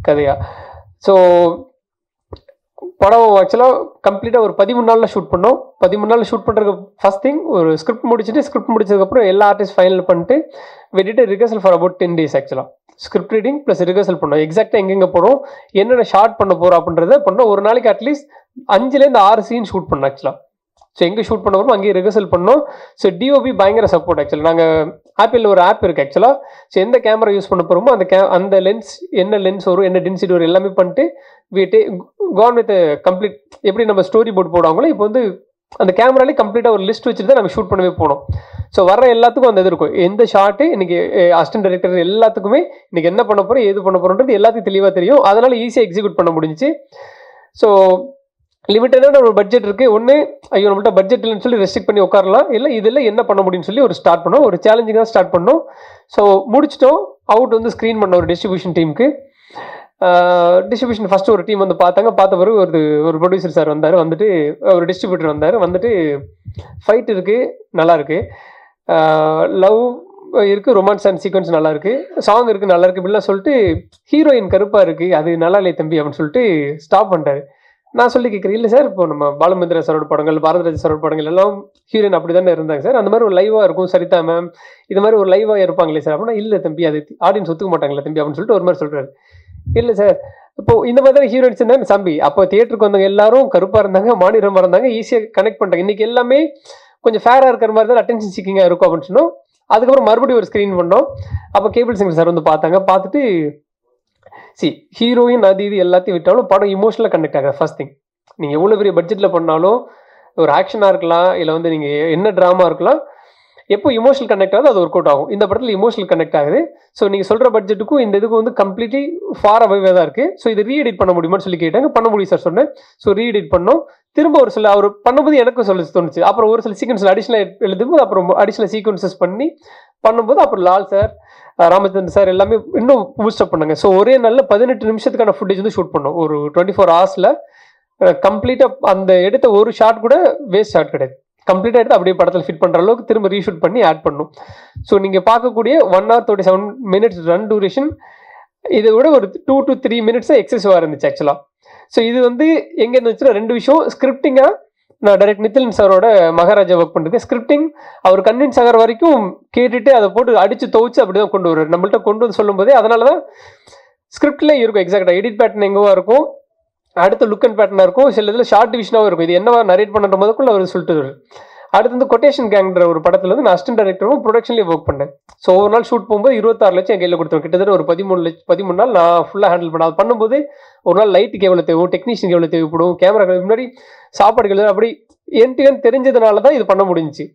கதையாக. ஸோ படம் ஆக்சுவலாக கம்ப்ளீட்டாக ஒரு 13 நாளில் ஷூட் பண்ணோம். 13 நாளில் ஷூட் பண்ணுறதுக்கு ஃபஸ்ட் திங் ஒரு ஸ்கிரிப்ட் முடிச்சதுக்கப்புறம் எல்லா ஆர்டிஸ்ட் ஃபைனல் பண்ணிட்டு வெட்டிட்டு ரிகர்சல் ஃபார் அபவுட் 10 days. ஆக்சுவலாக ஸ்கிரிப்ட் ரீடிங் ப்ளஸ் ரிகர்சல் பண்ணோம். எக்ஸாக்டாக எங்கெங்கே போகிறோம், என்னென்ன ஷார்ட் பண்ண போகிறோம் அப்படின்றத பண்ணோம். ஒரு நாளைக்கு அட்லீஸ்ட் 5லேருந்து 6 சீன் ஷூட் பண்ணோம் ஆக்சுவலாக. ஸோ எங்கே ஷூட் பண்ண போகிறோம் அங்கேயே ரிகர்சல் பண்ணோம். ஸோ டிஓபி பயங்கர சப்போர்ட். ஆக்சுவலாக நாங்கள் ஆப்பிளில் ஒரு ஆப் இருக்குது ஆக்சுவலாக. ஸோ எந்த கேமரா யூஸ் பண்ண போகிறோமோ அந்த லென்ஸ், என்ன லென்ஸ் வரும், என்ன டென்சிட்டி வரும் எல்லாமே பண்ணிட்டு கான் வித் கம்ப்ளீட். எப்படி நம்ம ஸ்டோரி போர்டு போடுவாங்களோ இப்போ வந்து அந்த கேமராலே கம்ப்ளீட்டாக ஒரு லிஸ்ட் வச்சுட்டு தான் நாங்கள் ஷூட் பண்ணவே போனோம். ஸோ வர எல்லாத்துக்கும் அந்த இது இருக்கும். எந்த ஷார்ட்டு இன்றைக்கி அசிஸ்டன்ட் டைரக்டர் எல்லாத்துக்குமே இன்றைக்கி என்ன பண்ண போகிறோம், ஏது பண்ண போகிறோன்றது எல்லாத்துக்கும் தெளிவாக தெரியும். அதனால் ஈஸியாக எக்ஸிக்யூட் பண்ண முடிஞ்சிச்சு. ஸோ லிமிட்டடான ஒரு பட்ஜெட் இருக்குது. ஒன்று ஐயோ நம்மள்ட்ட பட்ஜெட் இல்லைன்னு சொல்லி ரெஸ்ட்ரிக்ட் பண்ணி உட்காரலாம், இல்லை இதில் என்ன பண்ண முடியும்னு சொல்லி ஒரு ஸ்டார்ட் பண்ணோம். ஒரு சேலஞ்சிங்காக ஸ்டார்ட் பண்ணோம். ஸோ முடிச்சிட்டோம். அவுட் வந்து ஸ்க்ரீன் பண்ண ஒரு டிஸ்ட்ரிபியூஷன் டீமுக்கு. டிஸ்ட்ரிபியூஷன் ஃபஸ்ட்டு ஒரு டீம் வந்து பார்த்தாங்க. பார்த்த பிறகு ஒரு ப்ரொடியூசர் சார் வந்தார். வந்துட்டு ஒரு டிஸ்ட்ரிபியூட்டர் வந்தார். வந்துட்டு ஃபைட் இருக்குது, நல்லாயிருக்கு, லவ் இருக்குது, ரொமான்ஸ் அண்ட் சீக்வன்ஸ் நல்லாயிருக்கு, சாங் இருக்குது, நல்லாயிருக்கு இப்படிலாம் சொல்லிட்டு ஹீரோயின் கருப்பாக இருக்குது, அது நல்லா இல்லை தம்பி அப்படின்னு சொல்லிட்டு ஸ்டாப் பண்ணிட்டாரு. நான் சொல்லி கேட்குறேன், இல்லை சார் இப்போ நம்ம பாலுமந்திரா சாரோட படங்கள், பாரதிராஜா சாரோட படங்கள் எல்லாம் ஹீரோயின் அப்படி தானே இருந்தாங்க சார், அந்த மாதிரி ஒரு லைவாக இருக்கும் சரிதா மேம், இது மாதிரி ஒரு லைவாக இருப்பாங்களே சார் அப்படின்னா, இல்லை தம்பி அது ஆடியன்ஸ் ஒத்துக்க மாட்டாங்களே தம்பி அப்படின்னு சொல்லிட்டு ஒரு மாதிரி சொல்கிறாரு. இல்லை சார் இப்போ இந்த மாதிரி தான் ஹீரோயின்ஸ் இருந்தாங்க தம்பி, அப்போ தியேட்டருக்கு வந்தவங்க எல்லாரும் கருப்பாக இருந்தாங்க, மாநிலமாக இருந்தாங்க, ஈஸியாக கனெக்ட் பண்ணிட்டாங்க. இன்றைக்கி எல்லாமே கொஞ்சம் ஃபேராக இருக்கிற மாதிரி தான் அட்டென்ஷன் சீக்கிங்காக இருக்கும் அப்படின்னு சொன்னோம். அதுக்கப்புறம் மறுபடியும் ஒரு ஸ்க்ரீன் பண்ணோம். அப்போ கேபிள் சிங்கர் சார் வந்து பார்த்தாங்க. பார்த்துட்டு ஹீரோயின் அது இது எல்லாத்தையும் விட்டாலும் படம் இமோஷனலாக கனெக்ட் ஆகுது. ஃபர்ஸ்ட் திங் நீங்கள் எவ்வளோ பெரிய பட்ஜெட்டில் பண்ணாலும் ஒரு ஆக்ஷனாக இருக்கலாம், இல்லை வந்து நீங்கள் என்ன ட்ராமா இருக்கலாம், எப்போ இமோஷனல் கனெக்ட் ஆகுது அது ஒர்க் அவுட் ஆகும். இந்த படத்தில் இமோஷனல் கனெக்ட் ஆகுது. ஸோ நீங்கள் சொல்கிற பட்ஜெட்டுக்கும் இந்த இதுக்கும் வந்து கம்ப்ளீட்லி ஃபார் அவைவே தான் இருக்குது. ஸோ இது ரீஎடிட் பண்ண முடியுமான்னு சொல்லி கேட்டாங்க. பண்ண முடியும் சார் சொன்னேன். ஸோ ரீஎடிட் பண்ணோம். திரும்ப ஒரு சில அவர் பண்ணும்போது எனக்கும் சொல்ல தோணுச்சு. அப்புறம் ஒரு சில சீக்வன்ஸில் அடிஷ்னலாக எழுதும்போது அப்புறம் அடிஷ்னல் சீக்வன்சஸ் பண்ணும்போது அப்புறம் லால் சார், ராமச்சந்திரன் சார் எல்லாமே இன்னும் பூஸ்டப் பண்ணாங்க. ஸோ ஒரே நல்ல 18 நிமிஷத்துக்கான ஃபுட்டேஜ் வந்து ஷூட் பண்ணோம். ஒரு 24 ஹவர்ஸில் கம்ப்ளீட்டாக அந்த எடுத்த ஒரு ஷாட் கூட வேஸ்ட் ஷாட் கிடையாது. கம்ப்ளீட்டாக எடுத்து அப்படியே படத்தில் ஃபிட் பண்ணுற அளவுக்கு திரும்ப ரீஷூட் பண்ணி ஆட் பண்ணும். ஸோ நீங்கள் பார்க்கக்கூடிய 1 hour 37 minutes ரன் டூரேஷன் இதை விட ஒரு 2 to 3 minutes எக்ஸசிவாக இருந்துச்சு ஆக்சுவலாக. ஸோ இது வந்து எங்கே இருந்துச்சுன்னா 2 விஷயம். ஸ்கிரிப்டிங்காக நான் டைரக்ட் நிதின் சாரோட மகாராஜா ஒர்க் பண்ணிருக்கேன். ஸ்கிரிப்டிங் அவர் கன்வின்ஸ் ஆகிற வரைக்கும் கேட்டுட்டு அதை போட்டு அடித்து துவச்சு அப்படி தான் கொண்டு வருவார். நம்மள்ட்ட கொண்டு வந்து சொல்லும் போதே அதனால தான் ஸ்கிரிப்ட்லேயே இருக்கும் எக்ஸாக்டாக எடிட் பேட்டர்ன் எங்கேவா இருக்கும், அடுத்த லுக் அண்ட் பேட்டர்னாக இருக்கும், சில இதில் ஷார்ட் டிவிஷனாகவும் இருக்கும். இது என்னவா நரேட் பண்ணுற போதுக்குள்ள அவர் சொல்லிட்டு வருவார். அடுத்து வந்து கொட்டேஷன் கேங்ன்ற ஒரு படத்தில் வந்து நான் அசிஸ்டன்ட் டைரக்டரும் ப்ரொடக்ஷன்லேயே ஒர்க் பண்ணேன். ஸோ ஒரு நாள் ஷூட் போகும்போது 26 லட்சம் என் கையில் கொடுத்தோம். கிட்டத்தட்ட ஒரு 13 நாள் நான் ஃபுல்லாக ஹேண்டில் பண்ணேன். அது பண்ணும்போது ஒரு நாள் லைட்டுக்கு எவ்வளோ தேவைப்படும், டெக்னீஷியனுக்கு எவ்வளோ தேவைப்படும், கேமரா முன்னாடி சாப்பாடுகள் அப்படி என் தெரிஞ்சதுனால தான் இது பண்ண முடிஞ்சிச்சு.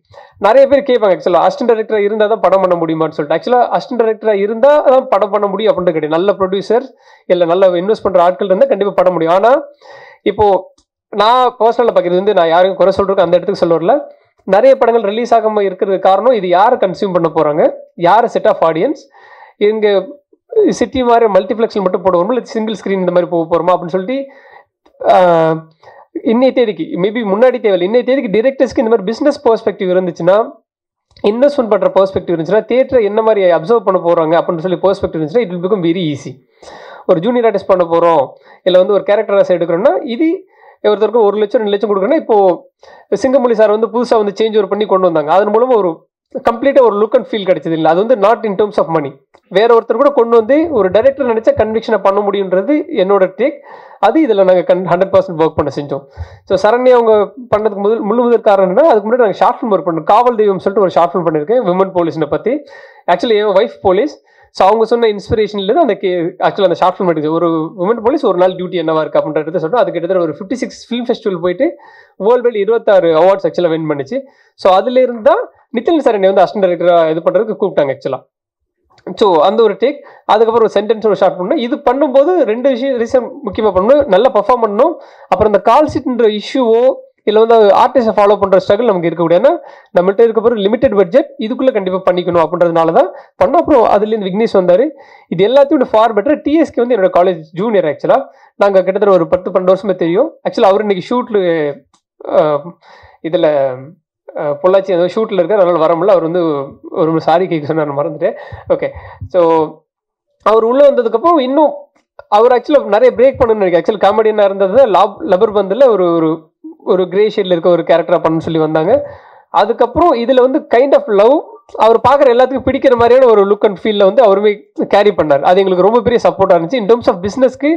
நிறைய பேர் கேட்பாங்க ஆக்சுவலாக அசிஸ்டன்ட் டைரக்டராக இருந்தால் தான் படம் பண்ண முடியுமான்னு சொல்லிட்டு. ஆக்சுவலாக அசிஸ்டன்ட் டைரக்டராக இருந்தால் தான் படம் பண்ண முடியும் அப்படின்ட்டு கிடையாது. நல்ல ப்ரொடியூசர் இல்லை நல்ல இன்வெஸ்ட் பண்ணுற ஆட்கள் இருந்தால் கண்டிப்பாக பண்ண முடியும். ஆனால் இப்போது நான் பர்சனலாக பார்க்குறது வந்து நான் யாருக்கும் குறை சொல்கிறதுக்கு அந்த இடத்துக்கு சொல்ல வரல. நிறைய படங்கள் ரிலீஸ் ஆகாமல் இருக்கிறது காரணம் இது யாரை கன்சியூம் பண்ண போகிறாங்க, யார் செட் ஆஃப் ஆடியன்ஸ், இங்கே சிட்டி மாதிரி மல்டிப்ளெக்ஸில் மட்டும் போடுவோம் இல்லை சிங்கிள் ஸ்க்ரீன் இந்த மாதிரி போக போகிறோமா அப்படின்னு சொல்லிட்டு இன்னைய தேதிக்கு மேபி முன்னாடி தேவையில்லை. இன்னைய தேதிக்கு டிரெக்டர்ஸ்க்கு இந்த மாதிரி பிஸ்னஸ் பெர்ஸ்பெக்டிவ் இருந்துச்சுன்னா, இன்வெஸ்ட்மெண்ட் பண்ணுற பெர்ஸ்பெக்டிவ் இருந்துச்சுன்னா, தியேட்டரை என்ன மாதிரி அப்சர்வ் பண்ண போகிறாங்க அப்படின்னு சொல்லி பெர்ஸ்பெக்டிவ் இருந்துச்சுன்னா it will become very easy. ஒரு ஜூனியர் ஆர்டிஸ்ட் பண்ண போகிறோம் இல்லை வந்து ஒரு கேரக்டராக எடுக்கிறோம்னா இது ஒருத்தருக்கு 1 லட்சம் 2 லட்சம் கொடுக்குறோன்னா இப்போது சிங்கமொழி சார் வந்து புதுசாக வந்து சேஞ்ச் ஓவர் பண்ணி கொண்டு வந்தாங்க. அதன் மூலமாக ஒரு கம்ப்ளீட்டாக ஒரு லுக் அண்ட் ஃபீல் கிடைச்சது இல்லை. அது வந்து not in terms of money. வேற ஒருத்தர் கூட கொண்டு வந்து ஒரு டைரக்டர் நினைச்சா கன்விக்ஷனை பண்ண முடியுன்றது என்னோட டேக். அது இதில் நாங்கள் 100% ஒர்க் பண்ண செஞ்சோம். ஸோ சரண்யா அவங்க பண்ணதுக்கு முதல் காரணம் என்னன்னா, அதுக்கு முன்னாடி நாங்கள் ஷார்ட் ஃபிலிம் ஒர்க் பண்ணோம். காவல் தெய்வம் சொல்லிட்டு ஒரு ஷார்ட் ஃபிலிம் பண்ணியிருக்கேன் விமன் போலீஸ்னை பற்றி. ஆக்சுவலி என் ஒய்ஃப் போலீஸ். ஸோ அவங்க சொன்ன இன்ஸ்பிரேஷன்ல தான் ஆக்சுவலாக அந்த ஷார்ட் ஃபிலிம் எடுக்குது. ஒரு விமன் போலீஸ் ஒரு நாள் டியூட்டி என்னவா இருக்குது அப்படின்றத சொல்லிட்டு அது கிட்டத்தட்ட ஒரு 56 ஃபிலிம் ஃபெஸ்டிவல் போயிட்டு வேர்ல்டு வைட் 26 அவார்ட்ஸ் ஆக்சுவலாக வின் பண்ணிச்சு. ஸோ அதுல இருந்தால் நிதின் சார் என்னை வந்து அசிஸ்டன்ட் டைரக்டராக இது பண்ணுறதுக்கு கூப்பிட்டாங்க ஆக்சுவலாக. ஸோ அந்த ஒரு டேக். அதுக்கப்புறம் ஒரு சென்டென்ஸ் ஒரு ஷார்ட் பண்ணணும். இது பண்ணும்போது 2 ரீசன் முக்கியமாக பண்ணணும். நல்லா பர்ஃபார்ம் பண்ணணும். அப்புறம் இந்த கால் சீட்ன்ற இஷ்யூவோ இல்லை வந்து ஆர்டிஸ்ட்டை ஃபாலோ பண்ணுற ஸ்ட்ரகிள் நமக்கு இருக்கக்கூடிய, ஏன்னா நம்மள்ட்ட இருக்க லிமிடெட் பட்ஜெட் இதுக்குள்ளே கண்டிப்பாக பண்ணிக்கணும் அப்படின்றதுனால தான் பண்ணோம். அப்புறம் அதுலேருந்து விக்னேஷ் வந்தார். இது எல்லாத்தையும் ஃபார் பெட்டர். டிஎஸ்கே வந்து என்னோட காலேஜ் ஜூனியர். ஆக்சுவலாக நாங்கள் கிட்டத்தட்ட ஒரு 10-12 வருஷமே தெரியும். ஆக்சுவலாக அவர் இன்னைக்கு ஷூட்டில் இதில் பொள்ளாச்சி அந்த ஷூட்டில் இருக்க, அதனால் வர முடியல. அவர் வந்து ஒரு சாரி கேட்க சொன்னார், மறந்துட்டேன். ஓகே. ஸோ அவர் உள்ளே வந்ததுக்கப்புறம் இன்னும் அவர் ஆக்சுவலாக நிறைய பிரேக் பண்ணணும்னு நினைக்கிறேன். ஆக்சுவலி காமெடியனாக இருந்தது லபர் பந்தில் ஒரு கிரே ஷேட்ல இருக்க ஒரு கேரக்டரா பண்ணு சொல்லி வந்தாங்க. அதுக்கப்புறம் இதுல வந்து கைண்ட் ஆஃப் லவ் அவர் பார்க்குற எல்லாத்துக்கும் பிடிக்கிற மாதிரியான ஒரு லுக் அண்ட் ஃபீல்ல வந்து அவருமே கேரி பண்ணார். அது எங்களுக்கு ரொம்ப பெரிய சப்போர்ட்டா இருந்துச்சு. இன் டேர்ம்ஸ் ஆஃப் பிஸ்னஸ்க்கு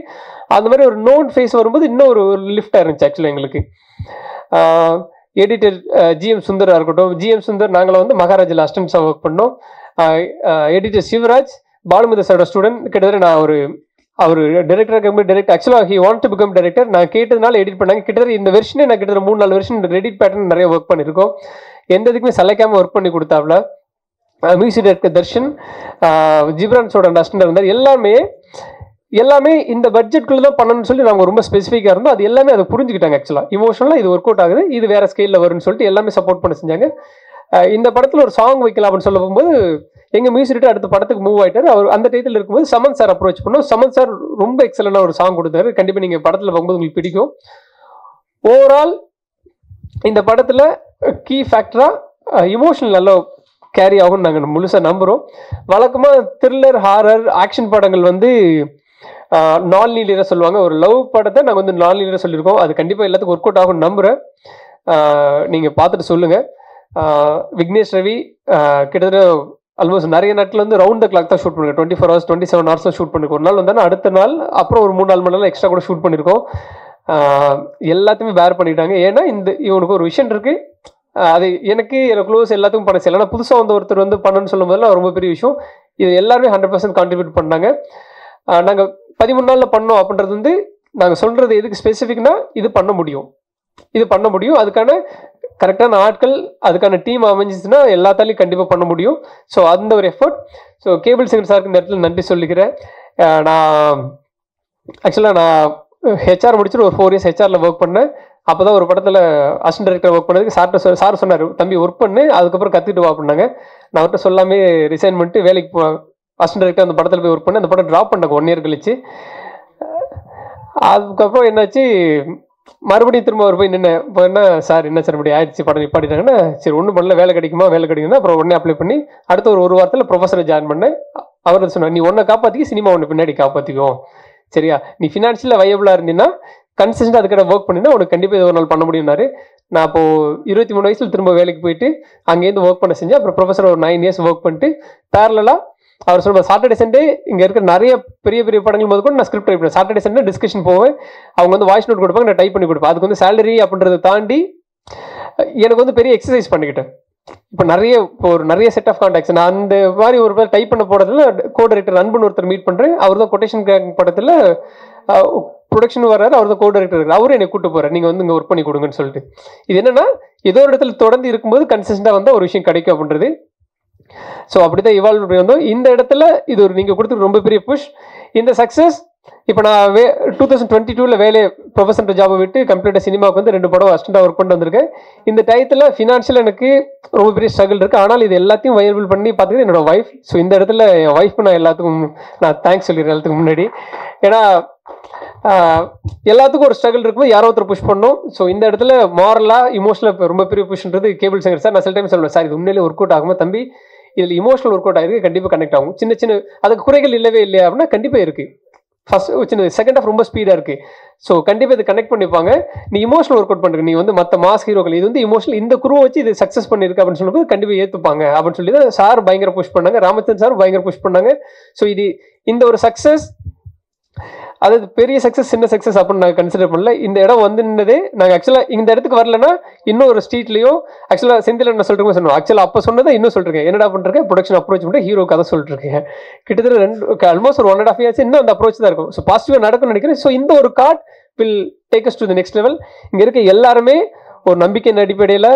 அந்த மாதிரி ஒரு நோன் ஃபேஸ் வரும்போது இன்னும் ஒரு லிஃப்டா இருந்துச்சு ஆக்சுவலாக எங்களுக்கு. எடிட்டர் ஜிஎம் சுந்தரா இருக்கட்டும். ஜிஎம் சுந்தர் நாங்களும் வந்து மகாராஜில் அசிஸ்டன்ஸாக ஒர்க் பண்ணோம். எடிட்டர் சிவராஜ் பாலுமதி சாரோட ஸ்டூடெண்ட். கிட்டத்தட்ட நான் அவர் டைரக்டர் ஆக்சுவலாக he want to become director. நான் கேட்டதுனால எடிட் பண்ணாங்க. கிட்டத்தட்ட இந்த வெர்ஷனே நான் கிட்டத்தட்ட 3-4 வெர்ஷன் எடிட் பேட்டர்ன் நிறைய ஒர்க் பண்ணியிருக்கோம். எந்த இதுக்குமே சலைக்காமல் ஒர்க் பண்ணி கொடுத்தாப்புல. மியூசிக் டைரக்டர் தர்ஷன், ஜிப்ரான்ஸோட அசிஸ்டன்ட் இருந்தார். எல்லாமே இந்த பட்ஜெட்குள்ள தான் பண்ணணும்னு சொல்லி நாங்கள் ரொம்ப ஸ்பெசிஃபிக்காக இருந்தோம். அது எல்லாமே அதை புரிஞ்சுக்கிட்டாங்க. ஆக்சுவலாக இமோஷனலாக இது ஒர்க் அவுட் ஆகுது, இது வேற ஸ்கேலில் வரும்னு சொல்லிட்டு எல்லாமே சப்போர்ட் பண்ண செஞ்சாங்க. இந்த படத்தில் ஒரு சாங் வைக்கலாம் அப்படின்னு சொல்ல போகும்போது எங்கள் மியூசிக் டைரக்டர் அடுத்த படத்துக்கு மூவ் ஆகிட்டார். அவர் அந்த டைத்தில் இருக்கும்போது சமன் சார் அப்ரோச் பண்ணோம். சமன் சார் ரொம்ப எக்ஸலண்டாக ஒரு சாங் கொடுத்தாரு. கண்டிப்பாக நீங்கள் படத்தில் பார்க்கும்போது உங்களுக்கு பிடிக்கும். ஓவரால் இந்த படத்தில் கீ ஃபேக்டராக இமோஷனல் நல்லா கேரி ஆகும்னு நாங்கள் முழுசாக நம்புகிறோம். வழக்கமாக த்ரில்லர், ஹாரர், ஆக்ஷன் படங்கள் வந்து நான் லீனியராக சொல்லுவாங்க. ஒரு லவ் படத்தை நாங்கள் வந்து நான் லீனியராக சொல்லியிருக்கோம். அது கண்டிப்பாக எல்லாத்துக்கும் ஒர்க் அவுட் ஆகும்னு நம்புகிறேன். நீங்கள் பார்த்துட்டு சொல்லுங்கள். விக்னேஷ் ரவி கிட்டத்தட்ட ஆல்மோஸ்ட் நிறைய நாட்டில் வந்து ரவுண்ட் த கிளாக் தான் ஷூட் பண்ணிருக்கோம். 24 hours 27 hours தான் ஷூட் பண்ணிருக்கோம். ஒரு நாள் வந்தாலும் அடுத்த நாள் அப்புறம் ஒரு 3-4 மணி நேரம் எக்ஸ்ட்ரா கூட ஷூட் பண்ணியிருக்கோம். எல்லாத்தையுமே பேர் பண்ணிட்டாங்க. ஏன்னா இவனுக்கு ஒரு விஷயம் இருக்குது. அது எனக்கு க்ளோஸ் எல்லாத்துக்கும் பண்ண செய்யலாம். ஆனால் புதுசாக வந்து ஒருத்தர் வந்து பண்ணணும்னு சொல்லும் போதெல்லாம் ரொம்ப பெரிய விஷயம். இது எல்லாருமே 100% கான்ட்ரிபியூட் பண்ணாங்க. நாங்கள் 13 நாளில் பண்ணோம் அப்படின்றது வந்து நாங்கள் சொல்கிறது எதுக்கு ஸ்பெசிஃபிக்னா இது பண்ண முடியும், அதுக்கான கரெக்டான ஆட்கள், அதுக்கான டீம் அமைஞ்சிச்சுன்னா எல்லாத்தாலையும் கண்டிப்பாக பண்ண முடியும். ஸோ அந்த ஒரு எஃபர்ட். ஸோ கேபிள் சிங்கர் சாருக்கு இந்த இடத்துல நன்றி சொல்லிக்கிறேன். நான் ஹெச்ஆர் முடிச்சுட்டு ஒரு 4 years ஹெச்ஆரில் ஒர்க் பண்ணேன். அப்போ தான் ஒரு படத்தில் அசிஸ்டன்ட் டைரக்டர் ஒர்க் பண்ணதுக்கு சார் சொன்னார், தம்பி ஒர்க் பண்ணு, அதுக்கப்புறம் கற்றுக்கிட்டு வா பண்ணாங்க. நான் அவர்கிட்ட சொல்லாமே ரிசைன் பண்ணிட்டு வேலைக்கு அசிஸ்டன்ட் டைரக்டர் அந்த படத்தில் போய் ஒர்க் பண்ணேன். அந்த படம் ட்ராப் பண்ணாங்க 1 year கழிச்சு. அதுக்கப்புறம் என்னாச்சு, மறுபடியும் திரும்ப அவர் போய் நின்று இப்போ என்ன சார் இப்படி ஆயிடுச்சு படம் நிப்பாட்டிட்டாங்கன்னா, சரி ஒன்றும் பண்ணல, வேலை கிடைக்குன்னா அப்புறம் உடனே அப்ளை பண்ணி அடுத்த ஒரு வாரத்தில் ப்ரொஃபஸரை ஜாயின் பண்ணேன். அவர் சொன்னார், நீ ஒன்றை காப்பாற்றிக்க, சினிமா ஒன்று பின்னாடி காப்பாற்றிக்கும், சரியா, நீ ஃபினான்ஷியலாக வையபிளாக இருந்தீங்கன்னா கன்சிஸ்டன்ட் அதுக்கிட்ட ஒர்க் பண்ணினா உனக்கு கண்டிப்பாக இது ஒரு நாள் பண்ண முடியும்னாரு. நான் அப்போது 23 வயசில் திரும்ப வேலைக்கு போயிட்டு அங்கேருந்து ஒர்க் பண்ண செஞ்சேன். அப்புறம் ப்ரொஃபஸர் ஒரு 9 years ஒர்க் பண்ணிட்டு பேரலாக அவர் சொல்லுவார், சாட்டர்டே சண்டே இங்கே இருக்கிற நிறைய பெரிய படங்கள் முதல் கூட நான் ஸ்கிரிப்ட் டைப் பண்ணேன். சாட்டர்டே சண்டே டிஸ்கஷன் போவேன், அவங்க வாய்ஸ் நோட் கொடுப்பாங்க, நான் டைப் பண்ணி கொடுப்பேன். அதுக்கு சேலரி அப்படின்றத தாண்டி எனக்கு பெரிய எக்ஸசைஸ் பண்ணிக்கிட்டேன். இப்போ நிறைய செட் ஆஃப் கான்டாக்ட்ஸ் நான் அந்த மாதிரி ஒரு பேர் டைப் பண்ண போகிறதுல கோ டைரக்டர் அன்புன்னு ஒருத்தர் மீட் பண்ணுறேன். அவர் தான் கொட்டேஷன் படத்தில் ப்ரொடக்ஷன் வர்றாரு, அவர் தான் கோ டைரக்டர் இருக்காரு. அவரும் என்னை கூப்பிட்டு போகிறார், நீங்கள் இங்கே ஒர்க் பண்ணி கொடுங்கன்னு சொல்லிட்டு. இது என்னன்னா, ஏதோ ஒரு இடத்துல தொடர்ந்து இருக்கும்போது கன்சிஸ்டண்டாக ஒரு விஷயம் கிடைக்கும் அப்படின்றது. ஸோ அப்படி தான் இவால்வ் பண்ணி வந்தோம். இந்த இடத்துல இது நீங்கள் கொடுத்துருக்கு ரொம்ப பெரிய புஷ். இந்த சக்ஸஸ் இப்போ நான் 2022 வேலையை ப்ரொஃபஷனல் ஜாபை விட்டு கம்ப்ளீட்டாக சினிமாவுக்கு 2 படம் அசிஸ்டண்டாக ஒர்க் பண்ணிட்டு வந்திருக்கேன். இந்த டயத்தில் ஃபினான்ஷியல் எனக்கு ரொம்ப பெரிய ஸ்ட்ரகிள் இருக்குது. ஆனால் இது எல்லாத்தையும் வயபிள் பண்ணி பார்த்துக்கிட்டு என்னோட ஒய்ஃப். ஸோ இந்த இடத்துல என் ஒய்ஃப்க்கு நான் தேங்க்ஸ் சொல்லிடுறேன் எல்லாத்துக்கும் முன்னாடி. ஏன்னா எல்லாத்துக்கும் ஒரு ஸ்ட்ரகிள் இருக்கும்போது யாரோ ஒருத்தர் புஷ் பண்ணணும். ஸோ இந்த இடத்துல மாரலாக இமோஷனலாக ரொம்ப பெரிய புஷ்ன்றது கேபிள் சிங்கர் சார். நான் சில டைம் சொல்லுவேன், சார் இது உண்மையிலே ஒர்க் அவுட் ஆகுமா தம்பி, இதில் இமோஷனல் ஒர்க் அவுட் ஆகிருக்கு, கண்டிப்பாக கனெக்ட் ஆகும். சின்ன அதுக்கு குறைகள் இல்லவே இல்லையா அப்படின்னா கண்டிப்பாக இருக்குது. ஃபர்ஸ்ட் சின்ன செகண்ட் ஆஃப் ரொம்ப ஸ்பீடாக இருக்குது. ஸோ கண்டிப்பாக இது கனெக்ட் பண்ணிப்பாங்க. நீ இமோஷனல் ஒர்க் அவுட் பண்ணுறீங்க, நீ மற்ற மாஸ் ஹீரோக்கள் இது இமோஷனல் இந்த குருவை வச்சு இது சக்ஸஸ் பண்ணியிருக்கு அப்படின்னு சொல்லும்போது கண்டிப்பாக ஏற்றுப்பாங்க அப்படின்னு சொல்லி தான் சார் பயங்கர புஷ் பண்ணாங்க. ராமச்சந்திரன் சார் பயங்கர புஷ் பண்ணாங்க. ஸோ இந்த ஒரு சக்ஸஸ், அதாவது பெரிய சக்ஸஸ் சின்ன சக்ஸஸ் அப்படின்னு நாங்கள் கன்சிடர் பண்ணல. இந்த இடம் நின்னதே நாங்கள் ஆக்சுவலாக இந்த இடத்துக்கு வரலன்னா இன்னும் ஒரு ஸ்ட்ரீட்லையோ ஆக்சுவலாக செந்தில் என்ன சொல்லிட்டு சொன்னோம். ஆக்சுவலாக அப்போ சொன்னதை இன்னும் சொல்லிருக்கேன், என்னடா பண்ணிருக்கேன் ப்ரொடக்ஷன் அப்ரோச் பண்ணிட்டு ஹீரோ கதை சொல்லிட்டு இருக்கேன். கிட்டத்தட்ட ஆல்மோஸ்ட் ஒரு 1.5 years இன்னும் அந்த அப்ரோச் தான் இருக்கும். ஸோ பாசிட்டிவாக நடக்கும்னு நினைக்கிறேன். ஸோ இந்த ஒரு card will take us to the next level. இங்கே இருக்க எல்லாருமே ஒரு நம்பிக்கையின் அடிப்படையில்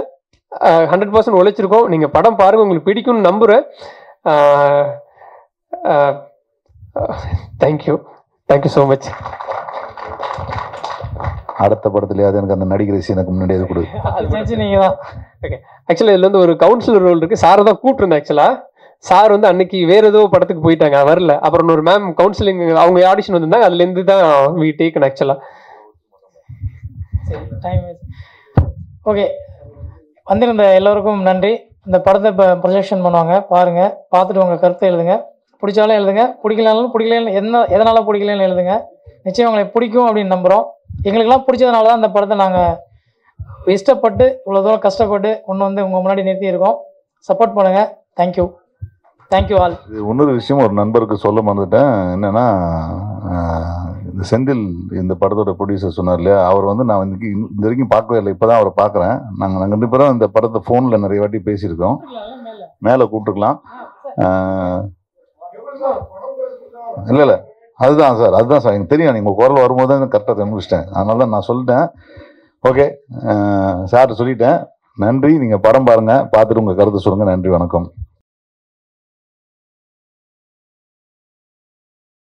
100% உழைச்சிருக்கோம். நீங்கள் படம் பாருங்கள், உங்களுக்கு பிடிக்கும்னு நம்புகிறேன். Thank you so much. அடுத்த படத்துலயாவது எனக்கு அந்த நடிகர் எனக்கு முன்னாடி அது கொடு. நீங்க தான். ஓகே, ஆக்சுவலாக இதில் ஒரு கவுன்சிலர் ரோல் இருக்குது. சாரை தான் கூப்பிட்டுருந்தேன். ஆக்சுவலாக சார் அன்னைக்கு வேற ஏதோ படத்துக்கு போயிட்டாங்க, வரல. அப்புறம் ஒரு மேம் கவுன்சிலிங் அவங்க ஆடிஷன் வந்திருந்தாங்க, அதுலேருந்து தான் வி டேக்கன் ஆக்சுவலாக. ஓகே, வந்திருந்த எல்லோருக்கும் நன்றி. இந்த படத்தை இப்போ ப்ரொஜெக்ஷன் பண்ணுவாங்க, பாருங்கள், பார்த்துட்டு உங்கள் கருத்தை எழுதுங்க. பிடிச்சாலும் எழுதுங்க, பிடிக்கலன்னு எதனால் பிடிக்கலன்னு எழுதுங்க. நிச்சயம் உங்களை பிடிக்கும் அப்படின்னு நம்புகிறோம். எங்களுக்கெல்லாம் பிடிச்சதுனால தான் இந்த படத்தை நாங்கள் இஷ்டப்பட்டு இவ்வளோ தூரம் கஷ்டப்பட்டு ஒன்று உங்கள் முன்னாடி நிறுத்தியிருக்கோம். சப்போர்ட் பண்ணுங்கள். Thank you all. இன்னொரு விஷயம் ஒரு நண்பருக்கு சொல்ல மறந்துட்டேன். என்னென்னா, இந்த செந்தில் இந்த படத்தோட ப்ரொடியூசர் சொன்னார் இல்லையா, அவர் நான் இந்த வரைக்கும் பார்க்கவே இல்லை, இப்போ தான் அவரை பார்க்குறேன். நாங்கள் 2 பேரும் இந்த படத்தை ஃபோனில் நிறைய வாட்டி பேசியிருக்கோம். மேலே கூப்பிட்டுக்கலாம். இல்லை அதுதான் சார் எனக்கு தெரியும். நீங்கள் குரல் வரும்போது தான் கரெக்டாக தெரிஞ்சுட்டேன், அதனால தான் நான் சொல்லிட்டேன். ஓகே, சார்கிட்ட சொல்லிட்டேன். நன்றி. நீங்கள் படம் பாருங்கள், பார்த்துட்டு உங்கள் கருத்தை சொல்லுங்கள். நன்றி, வணக்கம்.